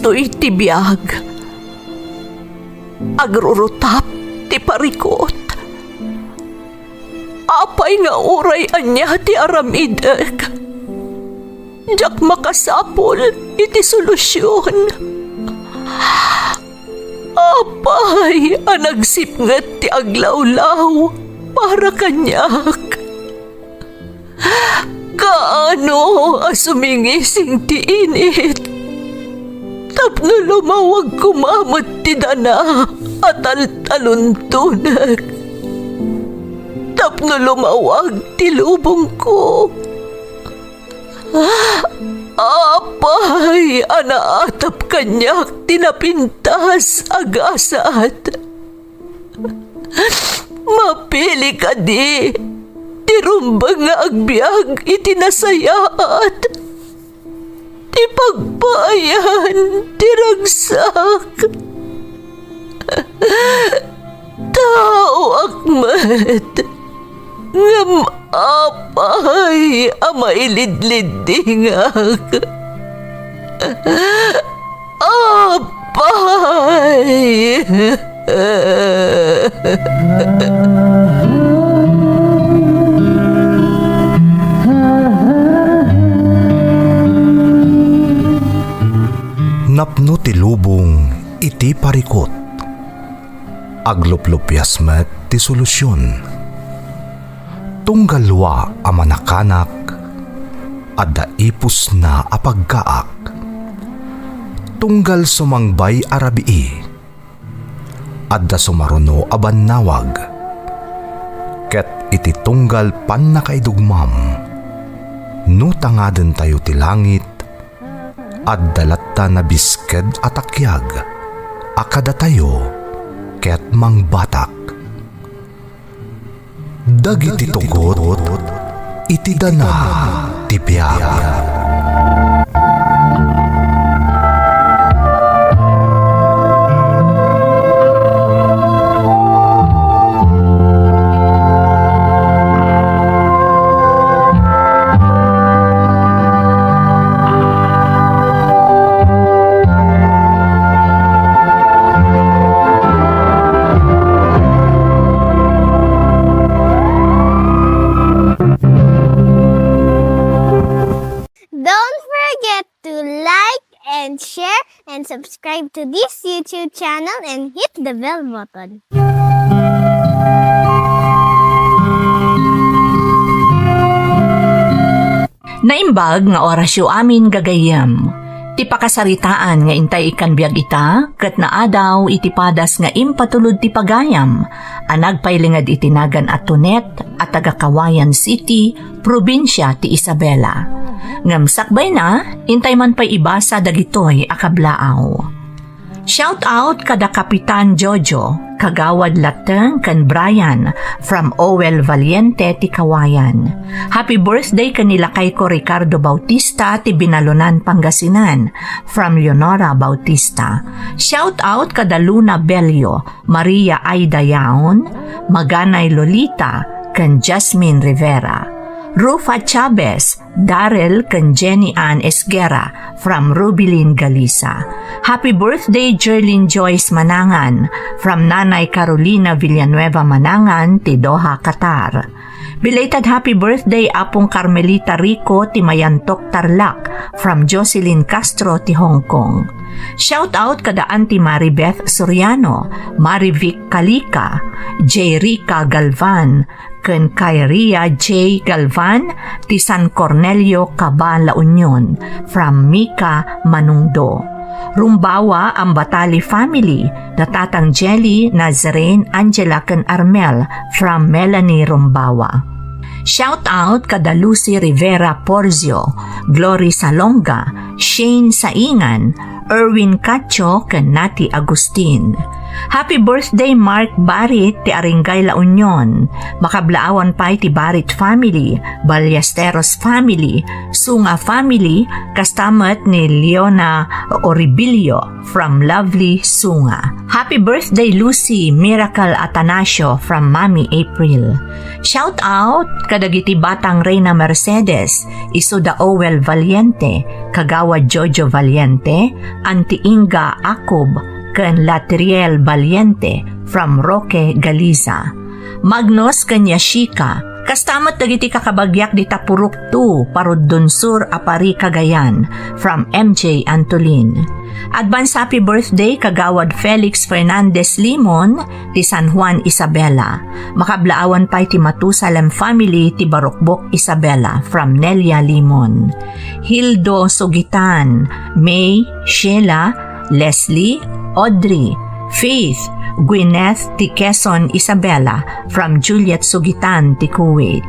dito'y tibiyag. Agrurutap ti parikot. Apay nga uray anya ti aramidek. Jak makasapol iti solusyon. Apay anagsipnget ti aglawlaw para kanyak. Kaano asumingising ti init. Tapno lumawag kumamot ti dana at taluntunak. Tapno lumawag ti lubong ko. Apay anaatap kanyak tinapintas agasat. Mapili ka di. Tirumbang nga agbyag itinasayaat. Ti pagbayan tiragsak. Tao akmat. Ngam apay amailidlidingak. Apay. Napno ti lubong iti parikot. Agluplupyas met ti solusyon. Tunggalwa a manakanak adda ipus na apagkaak. Tunggal sumangbay arabii adda sumaruno a bannawag. Ket iti tunggal pan nakaidugmam no tangaden tayo ti langit adda latta na bisked atakyag akada tayo ket mangbatak. Dagiti tugot iti dana ti biag. Don't forget to like and share and subscribe to this YouTube channel and hit the bell button. Naimbag nga orasyo amin gagayam. Ti pakasaritaan nga intay ikan biag ita, ket naadaw iti padas nga impatulod ti pagayam, anagpailingad itinagan at Tunet at taga-Kawayan City, probinsya ti Isabela. Ngam sakbay na, intay man pa'y ibasa dagitoy akablaaw. Shout out kada Kapitan Jojo, Kagawad Lateng kan Brian from Owel Valiente ti Kawayan. Happy birthday kanila kay ko Ricardo Bautista ti Binalunan Pangasinan from Leonora Bautista. Shout out kada Luna Belio, Maria Aida Yaon, Maganay Lolita kan Jasmine Rivera. Rufa Chavez, Darrell kan Jenny Ann Esguera from Rubilin, Galisa. Happy birthday Jerlyn Joyce Manangan from Nanay Carolina Villanueva Manangan ti Doha, Qatar. Belated happy birthday Apong Carmelita Rico ti Mayantok Tarlac from Jocelyn Castro ti Hong Kong. Shout out kada Auntie Maribeth Soriano, Marivic Kalika, J. Rica Galvan, ken kay Ria J. Galvan ti San Cornelio, Cabal, La Union from Mika Manungdo. Rumbawa ang Batali family, natatang Jelly, Nazarene, Angela ken Armel from Melanie Rumbawa. Shout out kada Lucy Rivera Porzio, Glory Salonga, Shane Saingan, Erwin Cacho ken Nati Agustin. Happy birthday Mark Barit ti Aringay, La Union. Makablaawan pa ti Barit family, Ballesteros family, Sunga family, kastamat ni Leona Oribilio from lovely Sunga. Happy birthday Lucy Miracle Atanasio from Mami April. Shout out kadagiti batang Reyna Mercedes, Isuda Owel Valiente, Kagawad Jojo Valiente, Auntie Inga Acob ken Latriel Valiente from Roque, Galiza. Magnos ken Yashika, kastamat dagiti kakabagyak di Tapurok 2, Paruddon Sur, Apari, Cagayan from MJ Antolin. Advance happy birthday kagawad Felix Fernandez Limon ti San Juan, Isabela. Makablaawan pa'y ti Matusalem family ti Barokbok, Isabela from Nelia Limon. Hildo Sugitan, May, Sheila, Leslie, Audrey, Faith, Gwyneth ti Quezon, Isabela from Juliet Sugitan ti Kuwait.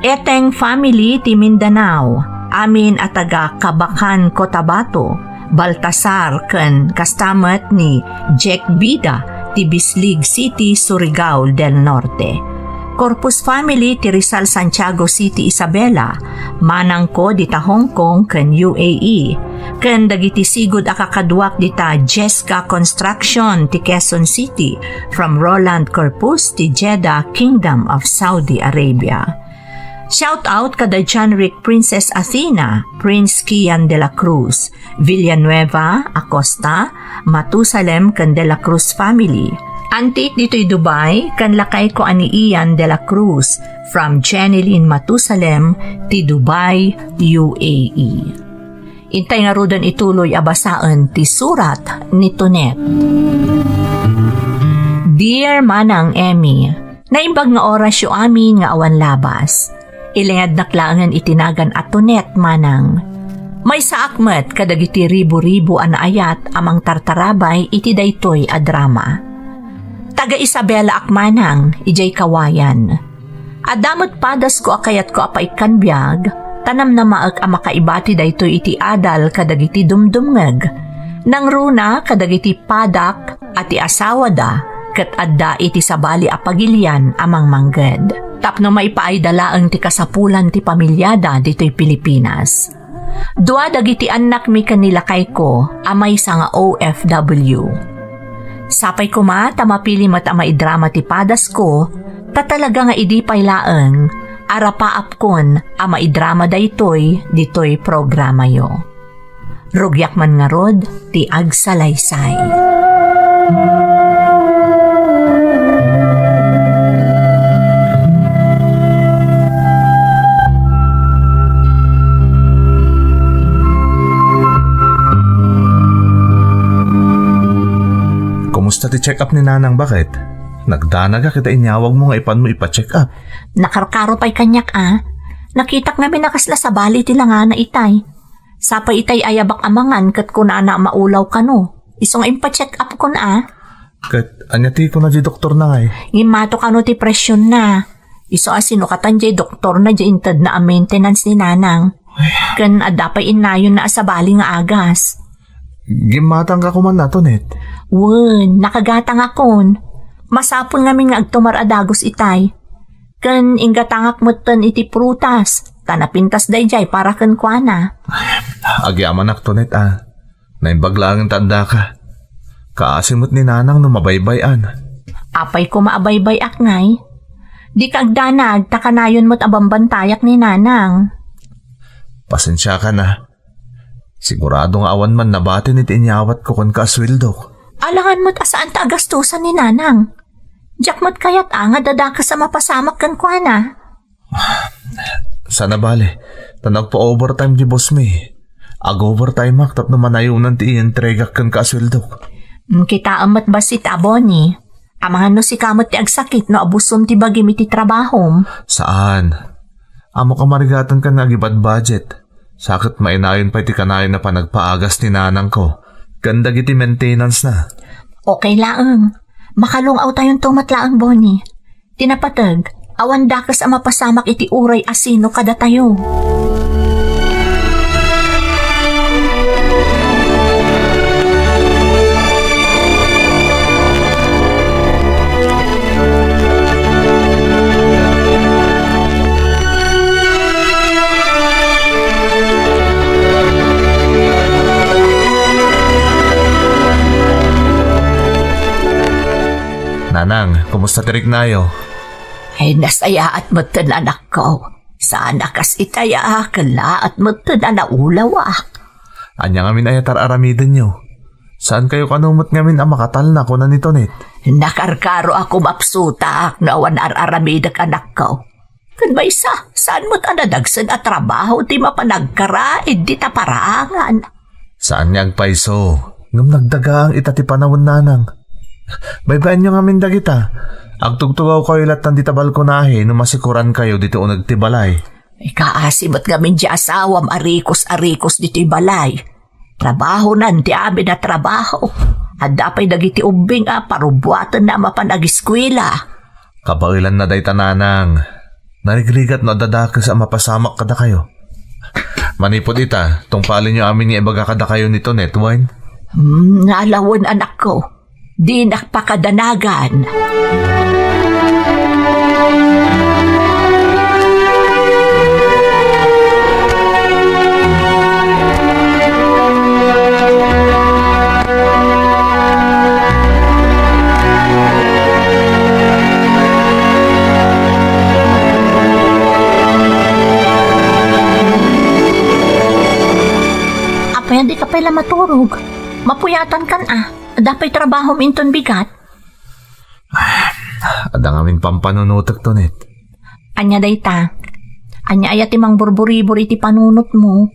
Eteng family ti Mindanao, amin at taga Kabakan, Cotabato, Baltasar ken kastamat ni Jack Bida ti Bislig City, Surigao del Norte. Corpus family ti Rizal, Santiago City, Isabela, manangko dita Hong Kong ken UAE, ken dagiti sigud a kakadwak dita Jeska Construction ti Quezon City from Roland Corpus ti Jeddah, Kingdom of Saudi Arabia. Shout out kada John Rick Princess Athena, Prince Kian de la Cruz, Villanueva, Acosta, Matusalem ken de la Cruz family. Antik dito'y Dubai, kan lakay ko ani Ian de la Cruz from Jeneline Matusalem ti Dubai, UAE. Intay nga rodan ituloy abasaan ti surat ni Tonet. Dear Manang Emmy, naimbag nga oras yu amin nga awan labas. Ilingad naklangan itinagan at Tonet, Manang. May saakmet kadagiti ribu-ribu ana ayat amang tartarabay iti daytoy a drama. Taga Isabela akmanang, ijay kawayan. Adamot padas ko akayat ko apaikan biyag, tanam na maag amakaibati dayto iti adal kadagiti dumdumngeg. Nang runa kadagiti padak at asawa da, kat adda iti sabali apagilyan amang mangged. Tapno maipaidalaang ti kasapulan ti pamilyada dito'y Pilipinas. Dua dagiti anak mi kanilakay ko, amay sa nga OFW. Sapay ko ma, tamapili mat amaidrama ti padas ko, tatalaga nga idi paylaeng, arapaap kon amaidrama dito'y programa yo. Rugyak man nga rod, ti agsalaysay. Kumusta ti check up ni Nanang, bakit? Nagdanaga kita inyawag mo nga ipan mo ipa-check up. Nakarkaro pa'y kanyak Nakitak namin nakasla sa bali tila nga na itay. Sapay itay ayabak amangan kat kuna na maulaw ka no. Isong impa-check up kun Kat anyati ko na di doktor na nga Imato ka no ti presyon na. Iso asino katan jay doktor na jay intad na ang maintenance ni Nanang. Kan adapay inayon na sa bali nga agas. Gimatang ka kuman na, Tonet. Wen, nakagatang akon. Masapon ngamin nga agtumar adagos itay. Kan ingatangak mutan iti prutas. Tanapintas dayjay para kan kuana. Agyaman ak, Tonet Naimbaglangan tanda ka. Kaasimot ni Nanang no mabaybayan. Apay ko maabaybay aknay. Di kagdanag takanayon mo't abambantayak ni Nanang. Pasensya ka na. Sigurado nga awan man nabati ni tinyawat ko kon kaaswildok. Alangan mo't asaan ta agastusan ni Nanang. Diyak mo't kayat nga dadaka sa mapasamak kan kuana. Sana bale, tanag pa overtime di boss mi. Ag-overtime ak tapno manayunan ti i-entregak kan kaaswildok. Kita amat ba si Taboni? Amangan no si kamot ti agsakit no abusom ti bagim iti trabahom. Saan? Amo ka marigatan ka nga gibad budget. Sakit mainayon pa iti kanayon na panagpaagas ni Nanang ko. Ganda giti maintenance na. Okay laang. Makalungaw tayong tumatlaang, Bonnie. Tinapatag, awan dakas ang mapasamak iti uray asino kada tayo. Nanang, kumusta tirik nayo? Ay nasaya at matan anak ko. Sana kas itaya kala at matan na ulaw Anya nga min ayatar aramiden nyo. Saan kayo kanumot ngamin ang makatal na ko na nito, net? Nakarkaro ako mapsuta na awan araramidag anak ko. Kan ba isa, saan mo't anadagsan at trabaho ti mapanagkara, di ta paraangan. Saan niya agpaiso? Ngam nagdaga ang itati panawon nanang. Baybayan nyo ngamin dagita. Agtugtugaw kayo latan dita balkonahe no masikuran kayo dito o nagtibalay. Ikaasimot gamin di asawam arikos dito'y balay. Trabaho nanti amin na trabaho. At dapay dagiti ubing parubuatan na mapanag-eskwela. Kabagilan na day tananang. Narigrigat no dadakas ang mapasamak kada kayo. Manipod ita, tungpalin nyo amin ni ibaga kada kayo nito, Netwine. Nalawon anak ko. Di nakpakadanagan. Apay, di ka pala maturog. Mapuyatan kan Dapay trabaho minton bigat. Adang amin pampanunutak to, Net. Anya dayta. Anya ayat imang burburi-buri ti panunot mo.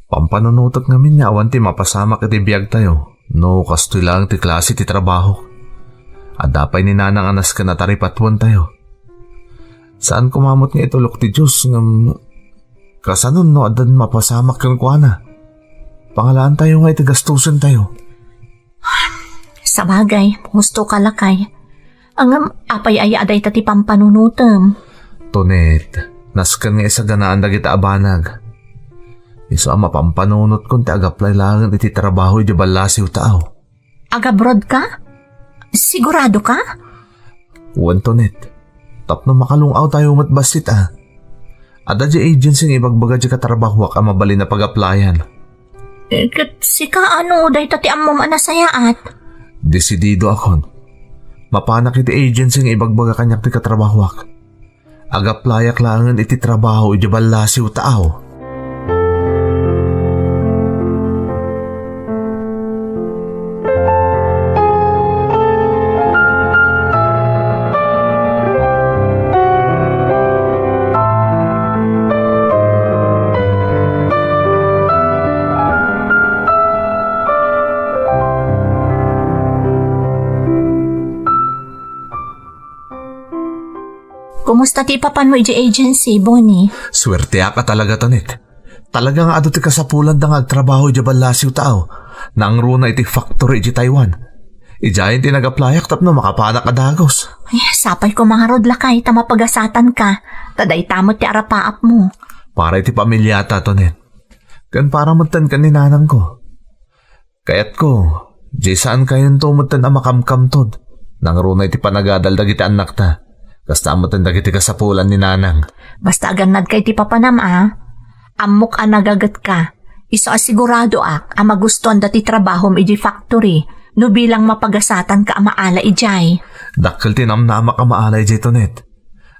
Pampanunutak ngamin nga awan ti mapasamak iti biyag tayo. No, kastoy lang ti klase ti trabaho. At dapay ni nanang anas ka na taripatuan tayo. Saan kumamot nga itulok ti Diyos ngam kasanon no adan mapasamak kang kuana. Pangalaan tayo nga itigastusan tayo. Sa bagay, gusto ka lakay. Ang apay aday tati pampanunutem. Tonet, naskan nga isa ganaan dagita abanag. Iso ang mapampanunot kung ti agaplay langan iti trabaho di balasiw tao. Agabrod ka? Sigurado ka? Uwan, Tonet. Tapno makalungaw tayo matbasit Ada di agency ng ibagbaga di katrabaho ang mabali na pag-applyan. Sika day tati amom anasayaat. Desidido akon. Mapanak iti agency ng ibagbaga kanyak ti katrabahwak. Agaplayak langan iti trabaho iti balasiw tao. Kumusta ti papan mo iti agency, Bonnie? Swerte ka talaga, Tonet. Talagang ado ti kasapulan da nga agtrabaho iti balasiw tao. Nang runa iti factory iti Taiwan. Ijayin ti nagaplayak tapno makapanak adagos. Ay, sapay ko mga rodlakay, tamapagasatan ka. Taday tamot ti arapaap mo. Para iti pamilyata, Tonet. Kan para mutan ka ni nanang ko. Kayat ko, di saan kayon tumutan ang makamkamtod. Nang runa iti panagadaldag iti anak ta. Kasta mo tindag iti kasapulan ni nanang. Basta aganad kay ti papanam Amok nagagat ka. Iso asigurado ang magustuhan dati trabaho iti factory. No bilang mapagasatan ka maala ijay. Dakkel tinamnama ka maala ijay, Tonet.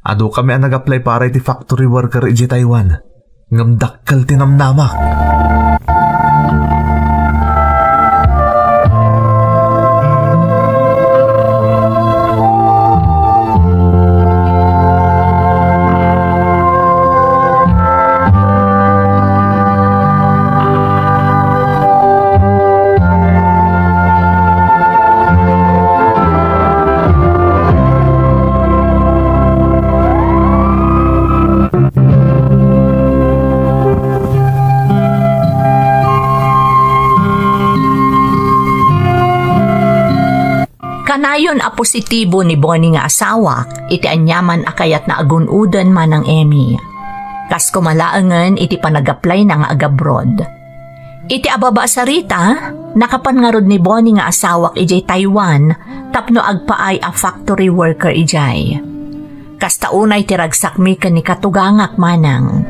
Ado kami ang nag-apply para iti factory worker ijay Taiwan. Ngam dakkel tinamnama. Kanayon positibo ni Bonnie nga asawa, iti anyaman akayat na agunudan man ng Emmy. Kas kumalaangan iti panag-apply na nga agabroad. Iti ababa sa Rita, nakapangarod ni Bonnie nga asawak ijay Taiwan, tapno agpaay a factory worker ijay. Kas taunay tiragsak mi ni katugangak manang.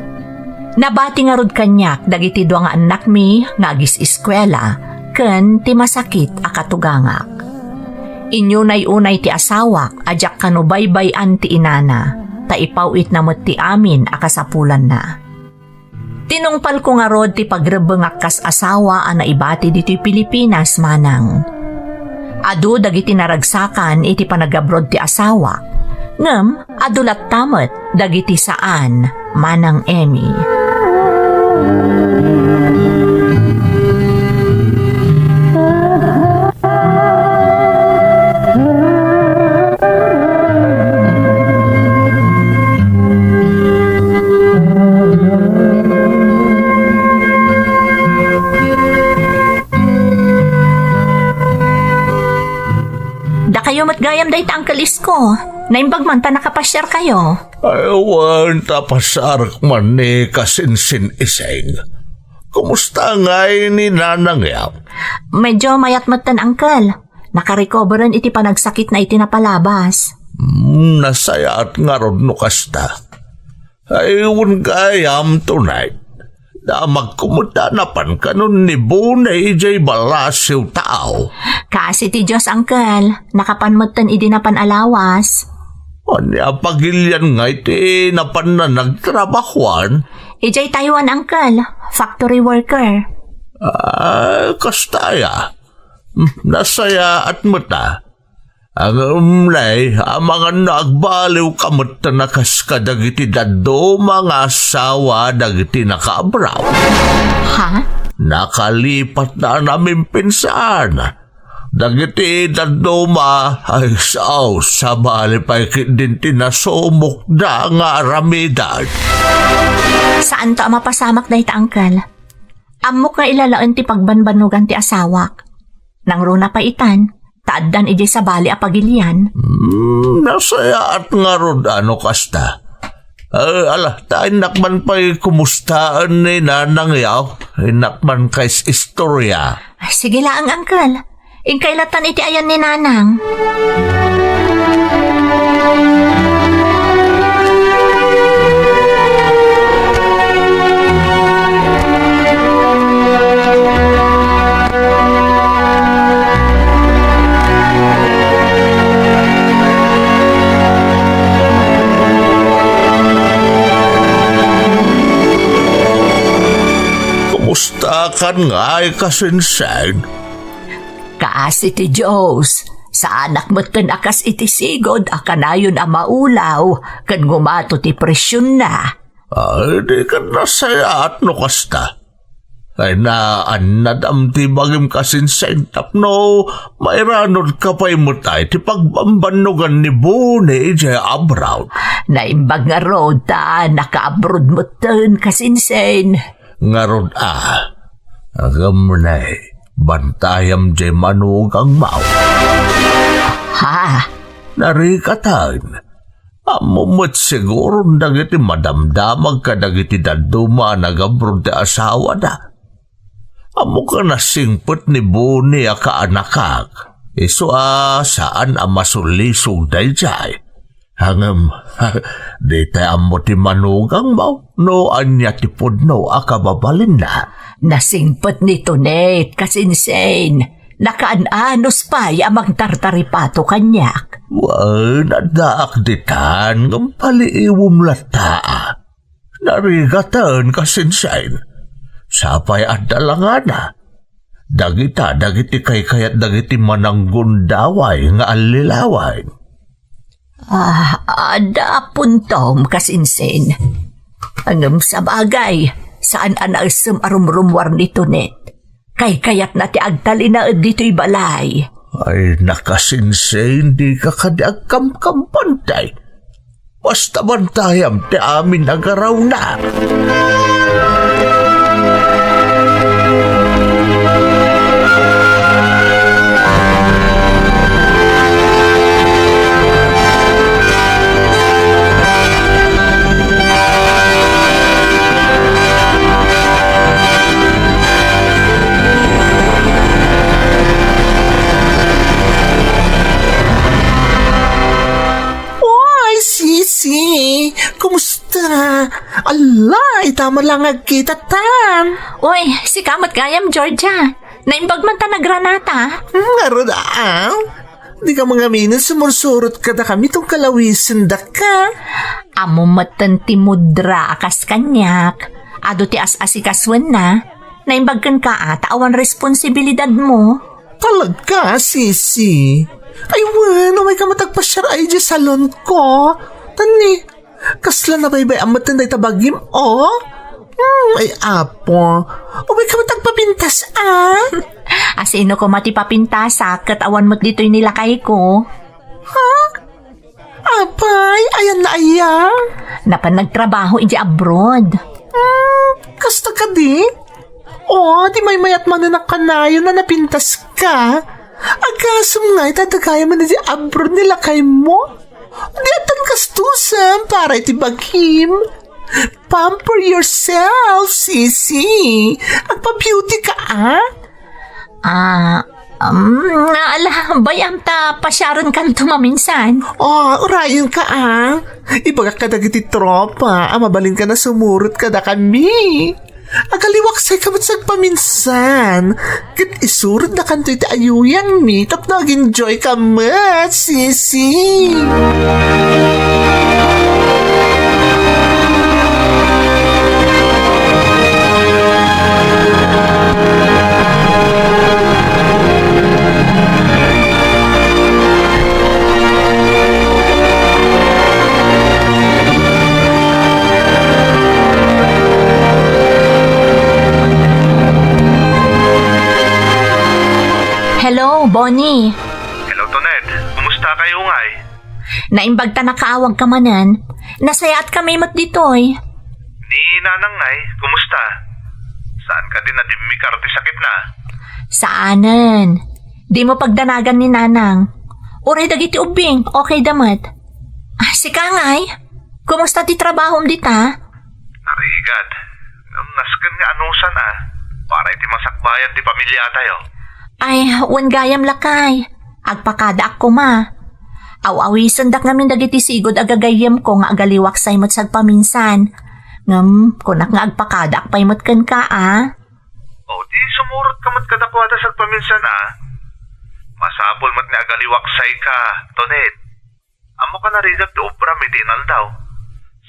Nabati nga rod kanyak dagiti dua nga anak mi nga agis eskwela, ken ti masakit a katugangak. Inyunay-unay ti asawak, ajak kanubaybay an ti inana, taipawit na mo't ti amin akasapulan na. Tinungpal ko nga rod ti pagrebengak kas asawa ang naibati dito'y Pilipinas manang. Adu dagiti naragsakan iti panagabrod ti asawa. Ngem adulat tamet dagiti saan manang Emmy. Kayo matgayam dahi ta Uncle Isko. Naimbag man ta nakapasyar kayo. Aywan tapasarak man ni kasinsin iseng. Kumusta nga ni Nanang Yap? Medyo mayat matan Uncle. Nakarecoveran iti panagsakit na iti napalabas. Nasayat nga rod no kasta. Aywan gayam tonight. Na magkumutanapan ka nun ni Bunay jay balasiw tao. Kasi ti Diyos, Uncle. Nakapanmatan iti napan alawas. Anya pagilyan nga iti napan na nagtrabahuan. Ijay Taiwan, Uncle. Factory worker. Kastaya. Nasaya at mata. Ang umlay, ang mga nagbaliw kamot na nakas kadagiti dado mga asawa dagiti nakaabraw. Ha? Nakalipat na namin pinsan. Dagiti dado ay sao sa bali pa din tinasumok da nga aramidad. Saan to mapasamak dahi ta, Uncle? Amok nga ilalaan ti pagbanbanugan ti asawak. Nang runa pa itan. Taaddan ijay sa bali a pagilian. Nasaya at nga rod ano kasta. Tayo nakman pa'y kumustaan ni Nanang Yaw. Nakman kay's istorya. Ay, sige lang, Uncle. Inkailatan iti ayan ni Nanang. Kumusta kan nga ay kasinsen? Kaasi ti Diyos, sa anak mo't kan akas iti sigod, akanayon a maulaw, kan ngumato ti presyon na. Ay, di ka nasaya at no kasta. Ay naanadam ti bagim kasinsen tapno, mairanod ka pa'y mutay ti pagbambanugan ni Bunay jay abraw. Naimbag nga rod ta, naka-abroad mo tan kasinsen. Ngarod agam nay, bantayam jay manugang mao. Ha? Narikatan, amumot siguro dagiti madamdamag ka dagiti daduma nagabrod ti asawa na. Amo ka nasingpot ni Buni a kaanakak, iso saan masulisog day jay. Hangam, di tayo mo ti manugang mo, no anya ti pudno akababalin na. Nasingpot ni Tonet, kasinsen. Nakaanos pa amang tartaripato kanyak. Nadaak ditan, ng paliiwom lata. Narigatan kasinsen. Sapay at dalangana. Dagiti kay dagiti mananggundaway nga alilaway. Ada puntom kasinsen. Anong sa bagay, saan anasam arumrumwar ni Tonet? Kayat na ti agtali na dito'y balay. Ay nakasinsen, di ka kadiag kamkampantay. Basta bantayam ti amin agaraw na. Sisi, kumusta? Alay, tama lang agkita tan. Uy, si Kamat Gayam, Georgia. Naimbag man ta na granata. Ngaro daan. Di ka mga minin sumursurot ka da kami tong kalawisin da ka. Amo matan ti mudra akas kanyak. Ado ti as-asikaswan na. Naimbagkan ka awan responsibilidad mo. Talaga, sisi. Ay, wan, umay ka matagpasyar ay di salon ko. Tani, kasla na baybay ang matanday tabagim, oh? Ay, apo. Umay ka matagpapintas, Asino ko matipapintasa kat awan mo't dito'y nilakay ko. Apay, ayan na aya. Napan nagtrabaho iji abroad. Kasta ka di? Oh, di may mayat mananak ka na yun na napintas ka. Agasam nga itatagaya mo na di abroad nila kay mo. Di atan kastusan para itibaghim. Pamper yourself, sisi. Agpa-beauty ka, Bayam ta pasyaron kan tumaminsan. Oh, urayon ka, Ibaga ka na giti tropa. Mabalin ka na sumurot ka na kami. Agaliwaksay ka ba't sagpaminsan? Kit isurod na kanto iti ayuyang mi. Tap nag-enjoy ka mat, sisi. Hello, Bonnie. Hello, Tonet. Kumusta kayo ngay? Naimbag ta nakaawag ka manan. Nasayaat kami mat ditoy. Ni Nanang ngay, kumusta? Saan ka din na di may karti sakit na? Saanan? Di mo pagdanagan ni Nanang. Uray dagiti ubing, okay damat. Si Kangay, kumusta ti trabaho dita? Narigad. Nasken nga anusan para iti masakbayan di pamilya tayo. Ay, wan gayam lakay. Agpakada ako Aw-awisan dak namin dagiti sigod agagayam ko nga agaliwak say mat sagpaminsan. Kunak nga agpakada akpay mat kan ka O, di sumurot ka mat kadakwada sagpaminsan Masapol mat ni agaliwak say ka, Tonet. Amo ka narigat ti obra mitinal daw.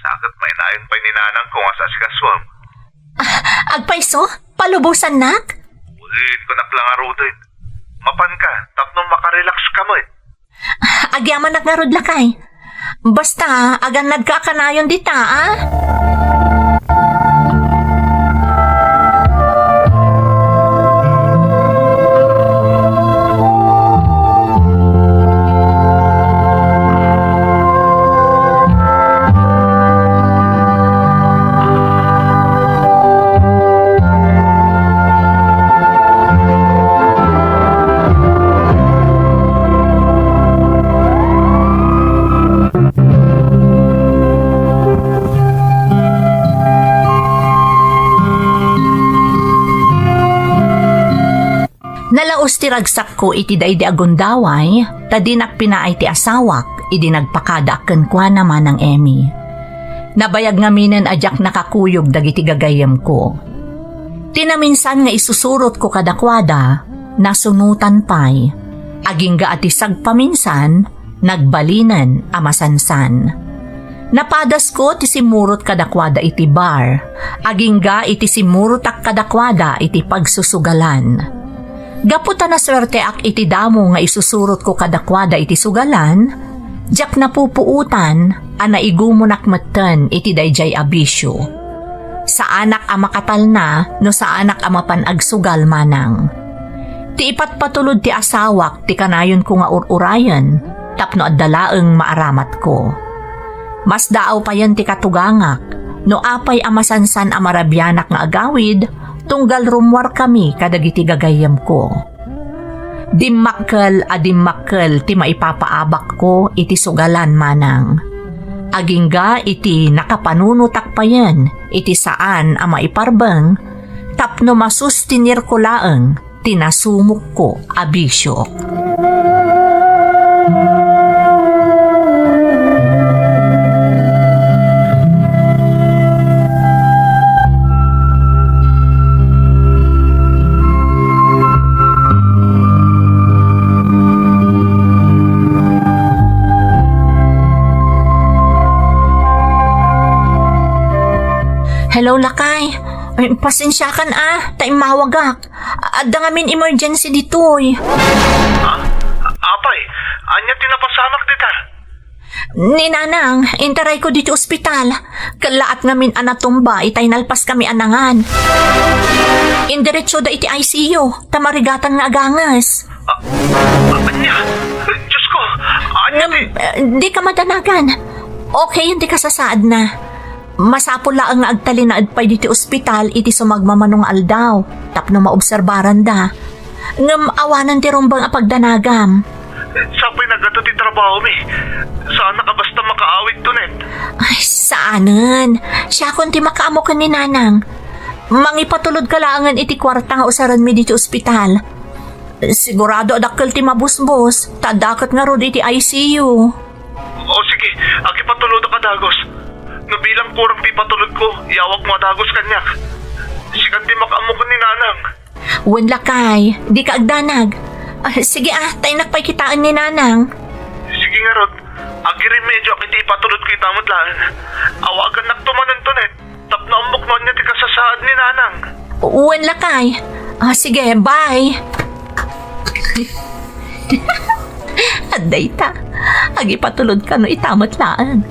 Sakit may nayon pa'y ni Nanang kung asa si kaswam. Agpayso? Palubusan nak? Ulin ko naklang arutin. Mapan ka, tapno makarelax ka mo Agyaman nagnarod lakay. Basta, agan nagkakanayon dita Nalaos ti ragsak ko iti daydi agundaway, tadinak pinaay ti asawak, idi nagpakada ken kwa naman ng Emmy. Nabayag nga minen ajak nakakuyog dagiti gagayem ko. Tinaminsan nga isusurot ko kadakwada, nasunutan pay, aging ga ati sagpaminsan, nagbalinan amasansan. Napadas ko ti simurot kadakwada iti bar, aging ga iti simurotak kadakwada iti pagsusugalan. Gaputa na swerte ak iti damo nga isusurot ko kadakwada iti sugalan, jak napupuutan, anaigumonak matan iti dayjay abisyo. Sa anak amakatal na, no sa anak amapan agsugal manang. Ti ipatpatulod ti asawak, ti kanayon ko nga ururayan, tapno addalaeng maaramat ko. Mas daaw pa yan ti katugangak, no apay amasansan amarabyanak nga agawid, tunggal rumwar kami kadagiti gagayam ko. Dimmakkel ti maipapaabak ko iti sugalan manang. Agingga iti nakapanunutak pa yan iti saan a maiparbang tapno masustinir ko laeng tinasumok ko abisyo. Hello, Lakay. Ay, pasensya kan tayo mawagak. Adda nga min emergency ditoy. Apay, anya tinapasamak dita. Ni Nanang, interay ko dito ospital. Kalaat nga min anatumba, itay nalpas kami anangan. Indiretso da iti ICU, tamarigatan nga agangas. Anya? Diyos ko, anya Di ka madanagan. Okay, hindi ka sasaad na. Masapula ang nga agtali na adpay diti ospital iti sumagmamanong aldaw. Tapno maobserbaran da. Ngam awanan ti rumbang apagdanagam. Sapay nagato ti trabaho mi. Sana ka basta makaawit to, net. Ay, saanan? Siya kung ti makaamo ka ni Nanang. Mangipatulod ka laangan iti kwarta nga usaran mi diti ospital. Sigurado adakkel ti mabusbos. Tadakat nga rod iti ICU. O sige, agi patulod ka dagos. Nabilang kurang ti patulod ko, iawag mo dagos kanyak. Sikat di makaamo ko ni Nanang. Wen Lakay, di ka agdanag. Sige tayo nakpay kitaan ni Nanang. Sige nga rod, agi rin medyo akiti ipatulod ko itamot laan. Awagan naktumanan to, net. Tapno ambok noon niya ti kasasaad ni Nanang. Wen Lakay. Sige, bye. Aday ta. Agi patulod ka no itamot laan.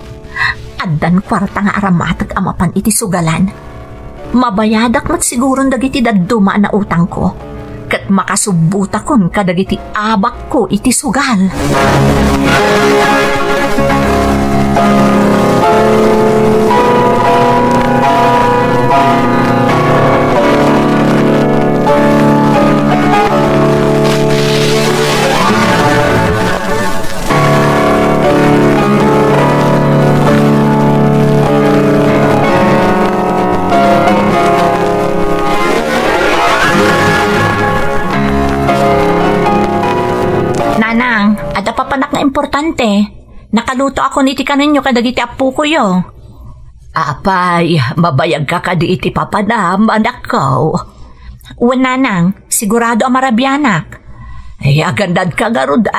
Addan kwarta nga aramatag amapan iti sugalan. Mabayadak mat siguron dagiti dadduma na utang ko. Kat makasubuta kon kadagiti abak ko iti sugal. Nanang, ada pa panak nga importante. Nakaluto ako niti kaninyo kadagiti apu ko yo. Apay, mabayag ka kadi iti papanam, anak ko. Uwan Nanang, sigurado ang marabianak. Ay, agandad ka garod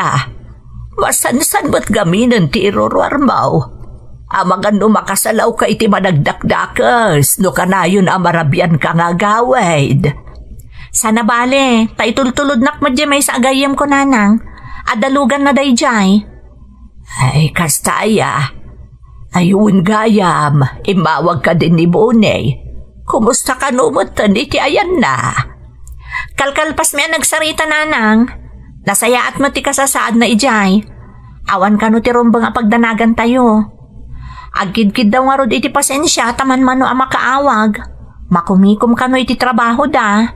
Masan-san ba't gaminan ti iruruar mo? Amagan no makasalaw ka iti managdakdakas, no kanayon amarabian ka nga gawid. Sana bale, taitultulod nak madya sa agayam ko Nanang. Adalugan na dayjay. Ay, kastaya. Ayun gayam, imawag ka din ni Boney. Kumusta ka numutan iti ayan na? Kalkalpas may nagsarita Nanang. Nasayaat mo ti kasasaad na ijay. Awan ka no ti rumbang apagdanagan tayo. Agkid-kid daw nga rod iti pasensya taman mano ang makaawag. Makumikom ka no iti trabaho da.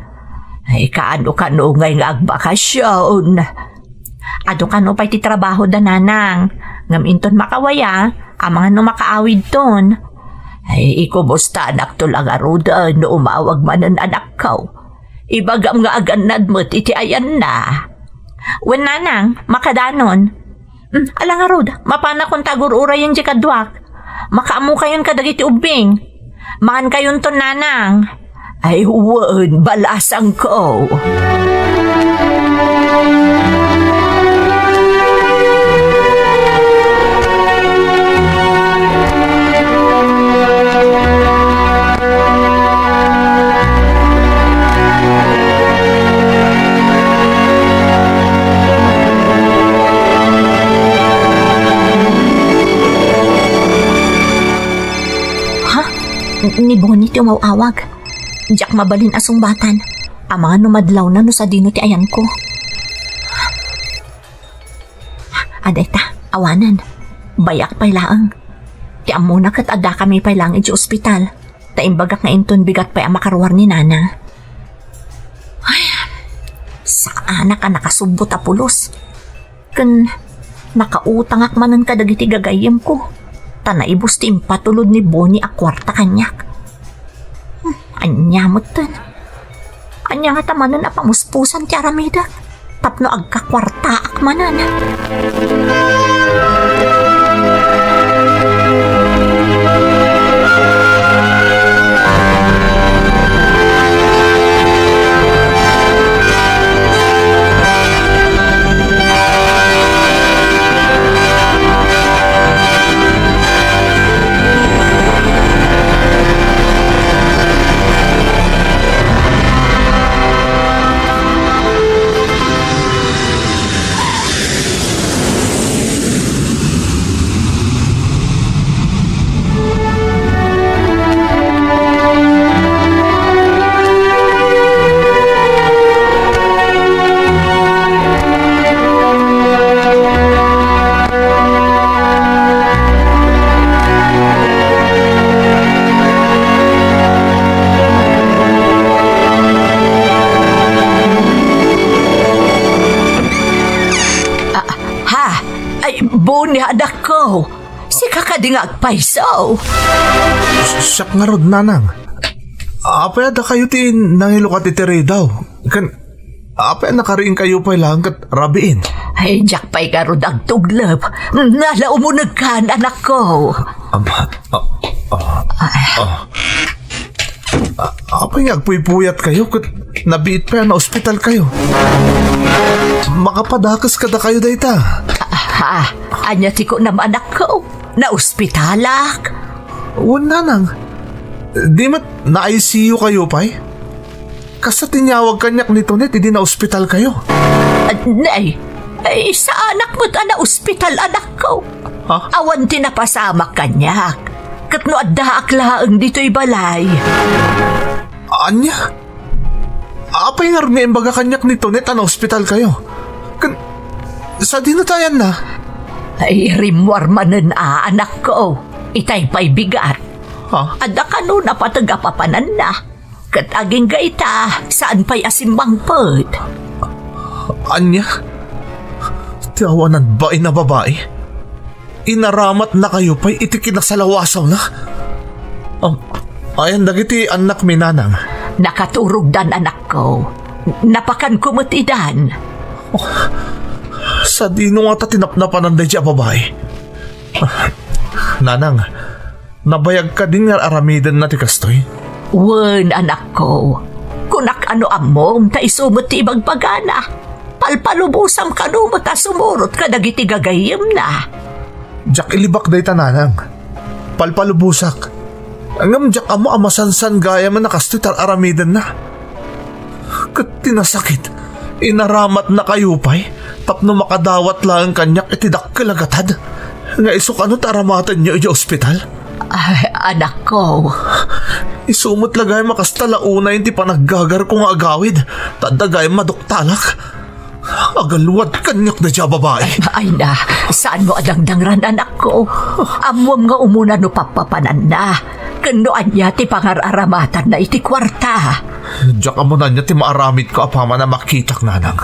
Ay, kaano-kano ngay nga agbakasyon. Ado ka no pa iti trabaho da Nanang. Ngam inton makawaya, amang no makaawid ton. Ay, ikumusta anak to lang aruda no umawag manan anak ko. Ibagam nga aganad mo't iti ayan na. Wen Nanang, makadanon. Alang arod, mapana kung tagurura yung di kadwak. Makaamu kayon kadagiti ubing. Makan kayon ton Nanang. Ay, wan, balasang ko. Ni Bonnie ti umawawag. Diyak mabalin asong batan. Ama no madlaw na no sa dino ti ayan ko. Aday ta, awanan. Bayak pay laang. Ti amuna kat ada kami pay lang iti ospital. Taimbagak nga inton bigat pay ang makarwar ni Nana. Ay, sa anak ka nakasubot a pulos. Kan nakautang akmanan kadagiti gagayem ko. Tanaibos ti impatulod ni Bonnie a kwarta kanyak. Anya mo tan. Anya nga tamanan a pamuspusan ti aramida. Tapno agkakwarta akmanan. Ay, Boni, anak ko. Si kakadi nga agpaisaw. Siyak nga rod, nanang. Apay ada kayo ti nangilo ka ti Tere daw. Apay nakariin kayo pa lang kat rabiin. Ay, Jack pa'y karod ang tuglap. Nalaw mo nagkan, anak ko. Apay nga agpuypuyat kayo kat nabiit pa yan na ospital kayo. Makapadakas kada kayo dayta. Anya ti ko naman anak ko. Na ospitalak. Wala nang. Di mat na-ICU kayo pa'y? Kasa tinyawag kanyak nito net, hindi na ospital kayo. Nay, ay sa anak mo na ospital anak ko. Ha? Awan tinapasamak kanyak. Katno adda aklaang dito'y balay. Anya? Apay nga rin imbaga kanyak nito net, na ospital kayo. Sa dinatayan na? Ay, rimwar manan anak ko. Itay pa'y bigat. Ha? Ada ka no na patagapapanan na. Kataging gaita, saan pa'y asimbangpot? Anya? Tiyawanan ba na babae? Inaramat na kayo pa'y itikinasalawasaw na? Ayan dagiti anak minanang. Nakaturog dan anak ko. Napakan kumutidan. Sa dino nga ta tinapnapan ang dadya babae. Nanang, nabayag ka din nga aramidan na ti kastoy. Wen, anak ko. Kunak ano amom, ta isumot ti ibang pagana. Palpalubusam ka no, ta sumurot ka dagiti gagayim na. Jack ilibak day tananang. Palpalubusak. Angam Jack amo amasansan gaya man nakastoy tar aramidan na. Kat tinasakit. Inaramat na kayo pa'y. Tapno makadawat lang kanyak itidak kalagatad. Nga isok ano taramatan niyo yung ospital? Ay, anak ko. Isumot lagay makastalauna yung ti panaggagar kong agawid. Tadagay maduktalak. Agaluwad kanyak na dya babae. Ay na, saan mo adangdangran anak ko? Amwam nga umuna no papapanan na. Kanoan niya ti pangararamatan na iti kwarta. Diyak amo na niya ti maaramid ko apama na makitak nanang.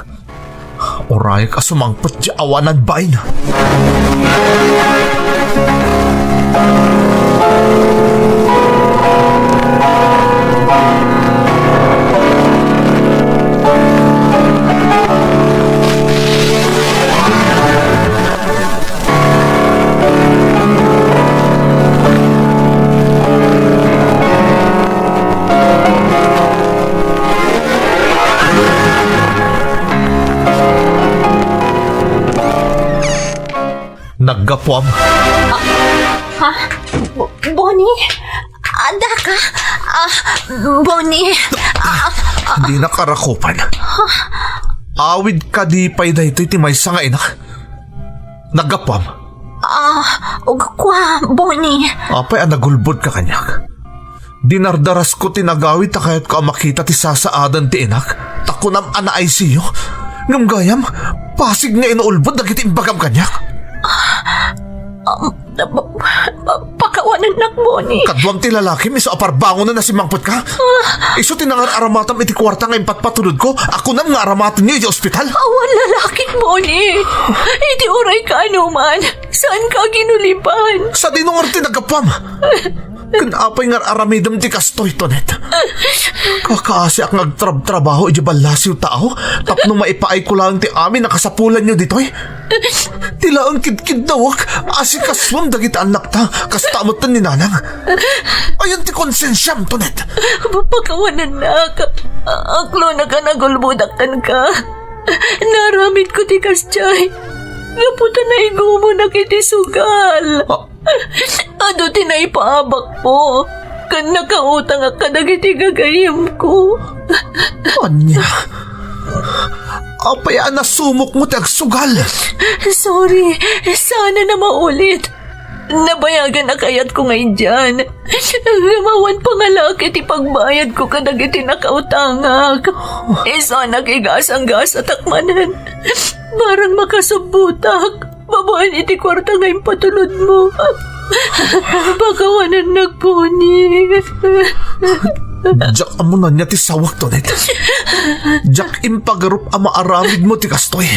Oray ka sumangpot di awanan bain. Naggapwam. Ha? Bonnie? Ada ka? Bonnie? Hindi nakarakupan. Awid ka di pa'y dahito iti may sangainak. Naggapwam. Kwa, Bonnie? Apay nagulbod ka kanyak. Dinardaras ko tinagawid ta kaya't ka makita ti sasaadan ti inak. Takunam ana ICU. Ngamgayam, pasig nga inuulbod dagiti imbagam kanyak. Pakawanan nak, Bonnie. Kadwang ti lalaki, miso aparbangon na nasimangpot ka. Iso tinangar aramatam iti kwarta nga impatpatulod ko. Ako nam nga aramatin niyo iti ospital. Awan lalaki, Bonnie. Iti uray ka anuman. Saan ka ginulipan? Sa dinungar ti nagapam. Kanapay nga aramidam ti kastoy tonet. Kakaasi ak nagtrabaho iti balasiw tao. Tapno maipaay ko lang ti amin nakasapulan nyo ditoy. Tila ang kidkid dawak. Asikaswam dagiti anak ta. Kastamot ta ni nanang. Ayan ti konsensyam tonet. Pakawanan nak. Aklo na ka nagulbudakan ka. Naramid ko ti kastyay. Naputa na igumo na kiti sugal. Ado tinaipaabak po. Kan nakautang ang kadagiti gagayim ko. Anya? Apaya na sumok mo ti agsugal. Sorry, sana na maulit. Nabayagan na kayat ko ngayon dyan. Gamawan pa nga laki ti pagbayad ko kadagiti nakautangak. Sana kigasang-gasa takmanan. Barang makasubutak. Babaan iti kwarta ngayong patulod mo. Pakawanan nagpuni. Jack amo na niya ti sawak tonet. Jack impagarup ama aramid mo ti kastoy.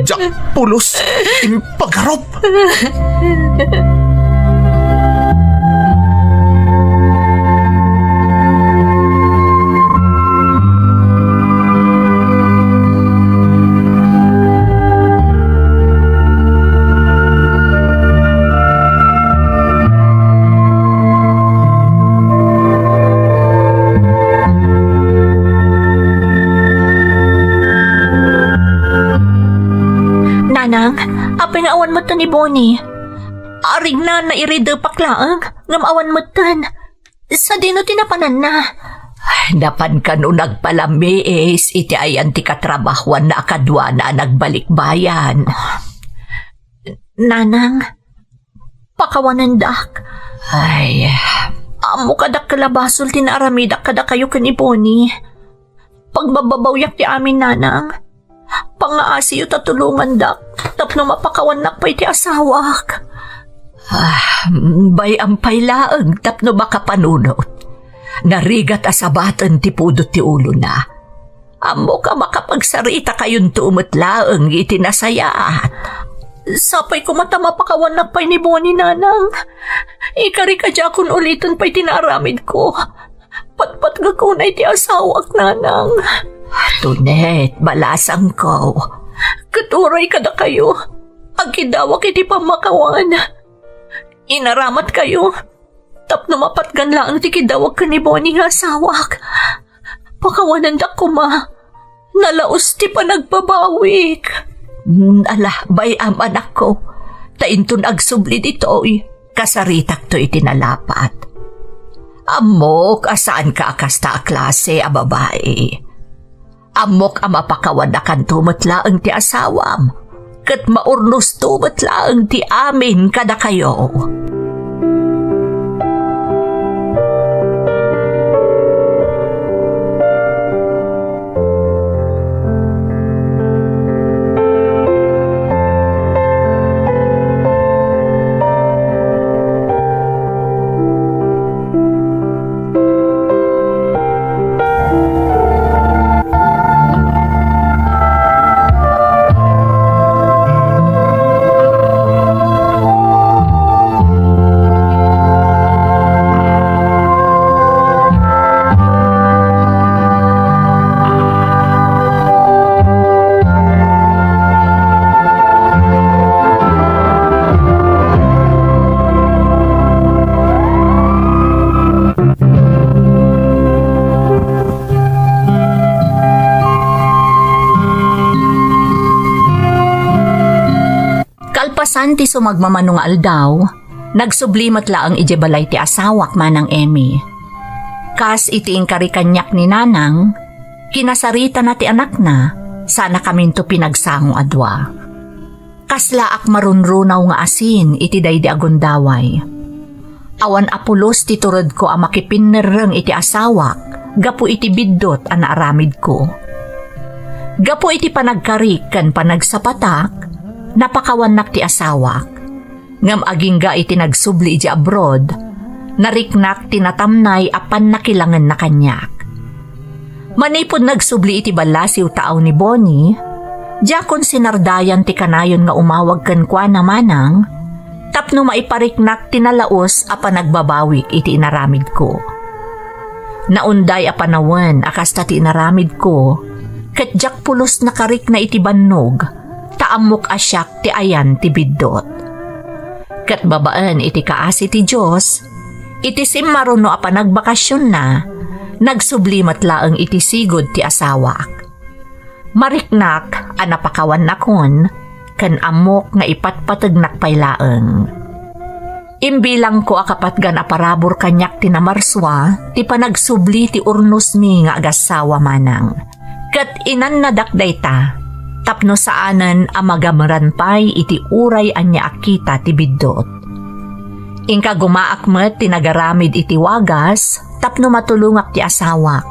Jak pulos impagarop. Nanang, apay nga awan mo to ni Bonnie. Aring na nairida paklaang, ngam awan mo tan. Sa dino tinapanan na. Napan ka no nagpalamiis, iti ay anti katrabahuan na akadwa na nagbalik bayan. Nanang, pakawanan dak. Ay, Amo kadak kalabasol tinaramida kada kayo kan ni Bonnie. Pagbababawyak ti amin, nanang. Pangaasiyo tatulungan dak. Tapno mapakawan na pa iti asawak. bay ang pailaang tapno baka panunot. Narigat asabatan ti pudot ti ulo na. Amo ka makapagsarita kayon tuumutlaang itinasayaan. Sapay ko mata mapakawan na pa ni Bonnie, nanang. Ikari ka dyan ulitin pa'y tinaramid ko. Patpat gakunay ti asawak, nanang. Tunet, balasang ko. Katuray ka na kayo. Agidawak iti pamakawan. Inaramat kayo. Tapno mapatgan lang ti kidawag ka ni Bonnie nga asawak. Pakawanan da ko ma. Nalaos ti pa nagbabawik. Ala, bay am anak ko. Taintun agsubli dito'y. Kasaritak to itinalapat. Amok, asaan ka akasta klase a babae? Amok ang mapakawan na kan tumutlaang ti asawam. Kat maurnos tumutlaang ti amin kada kayo. Kalpasan ti sumagmamanong aldaw, nagsublimat laang ijebalay ti asawak manang Emmy. Kas iti ingkari kanyak ni nanang, kinasarita na ti anak na, sana kaminto pinagsango adwa. Kaslaak marunrunaw nga asin iti daydi agundaway. Awan apulos ti turod ko ang makipinnereng iti asawak, gapu iti biddot ang naaramid ko. Gapu iti panagkarik kan panagsapatak, napakawanak ti asawak. Ngam agingga iti nagsubli iti abroad, nariknak tinatamnay apan nakilangan na kanyak. Manipod nagsubli iti balasiw taaw ni Bonnie, jakon sinardayan ti kanayon nga umawag kan kwa na manang, tapno maipariknak tinalaos apan nagbabawik iti inaramid ko. Naunday apanawan akasta ti inaramid ko, ket jak pulos nakarik na iti bannog, taamok asyak ti ayan ti biddot. Kat babaan iti kaasi ti Diyos, iti simmaruno apan nagbakasyon na, nagsublimat laeng iti sigod ti asawak. Mariknak anapakawan nakon, kan amok nga ipatpatagnak pay laeng. Imbilang ko akapatgan aparabor kanyak ti namarswa, ti panagsubli ti urnos mi nga agasawa manang. Kat inan nadakday ta, tapno saanan amagamaran pay iti uray anya akita ti biddot. Ingka gumaakmet tinagaramid iti wagas, tapno matulungak ti asawak.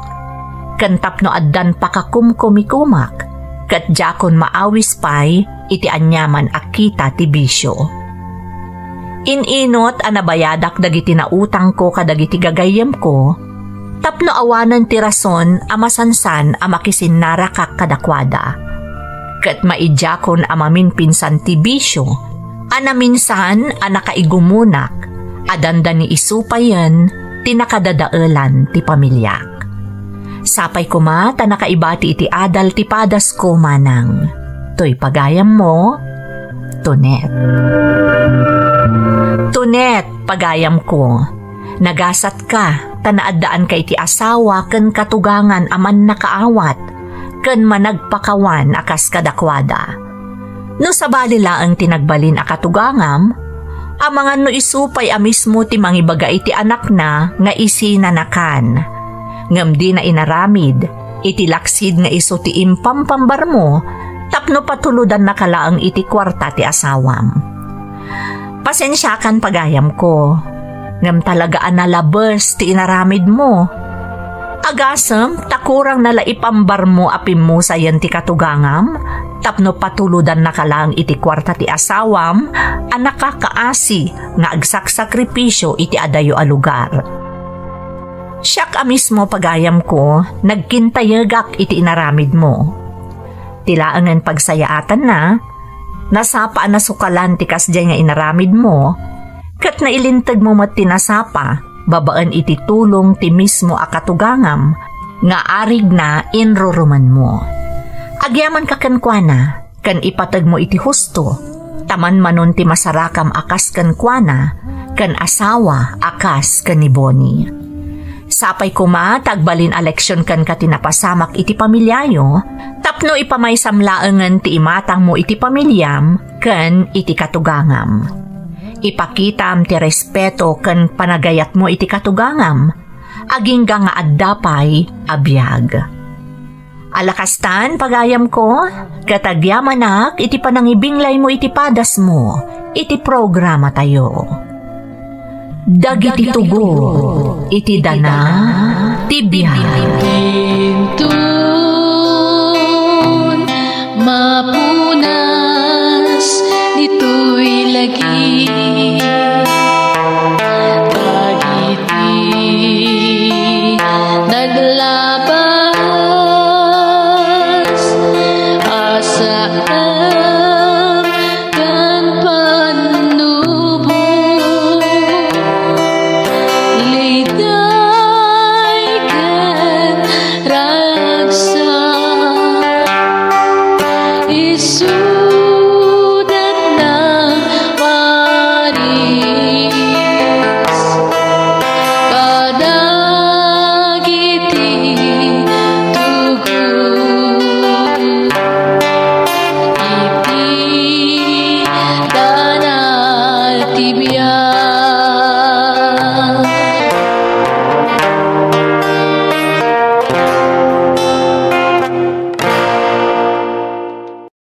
Kan tapno addan pakakumkumikumak, kat jakon maawis pay iti anyaman akita ti bisyo. Ininot anabayadak dagiti nautang ko kadagiti gagayem ko, tapno awanan ti rason amasansan amakisin narakak kadakwada. kat maidyakon amamin pinsan ti bisyo, anaminsan anakaigumunak, adanda ni isupayan, tinakadadaelan ti pamilyak. Sapay kuma, tanakaibati iti adal ti padas ko manang. To'y pagayam mo, Tunet. Tunet, pagayam ko. Nagasat ka, tanaadaan ka iti asawa ken katugangan aman nakaawat, ken managpakawan akas kadakwada. No sabali laang tinagbalin a katugangam, amangan no isupay a mismo ti mangibaga iti anak na nga isinanakan. Ngam di na inaramid, iti laksid nga iso ti impampambar mo, tapno patuludan na kalaang iti kwarta ti asawam. Pasensyakan pagayam ko, ngam talagaan na labers ti inaramid mo. Agasem, takurang nala ipambar mo apim mo sayan ti katugangam, tapno patuludan na kalaang iti kwarta ti asawam, anak kakaasi nga agsaksakripisyo iti adayo a lugar. Siyak a mismo pagayam ko, nagkintayagak iti inaramid mo. Tilaangan pagsayaatan na, nasapaan na sukalan ti kasdya nga inaramid mo, kat nailintag mo mat tinasapa, babaan iti tulong ti mismo a katugangam, nga arig na inruruman mo. Agyaman ka kankwana, kan ipatag mo iti husto, taman manon ti masarakam akas kankwana, kan asawa akas kaniboni. Sapay kuma, tagbalin eleksyon kan ka tinapasamak iti pamilyayo, tapno ipamaysamlaangan ti imatang mo iti pamilyam, kan iti katugangam. Ipakitam ti respeto kan panagayat mo iti katugangam, aging nga addapay abiyag. Alakastan, pagayam ko, katagyamanak iti panangibinglay mo iti padas mo, iti programa tayo. Dagiti tugo, iti dana, tibiyag. Bintun, mapunas, dito'y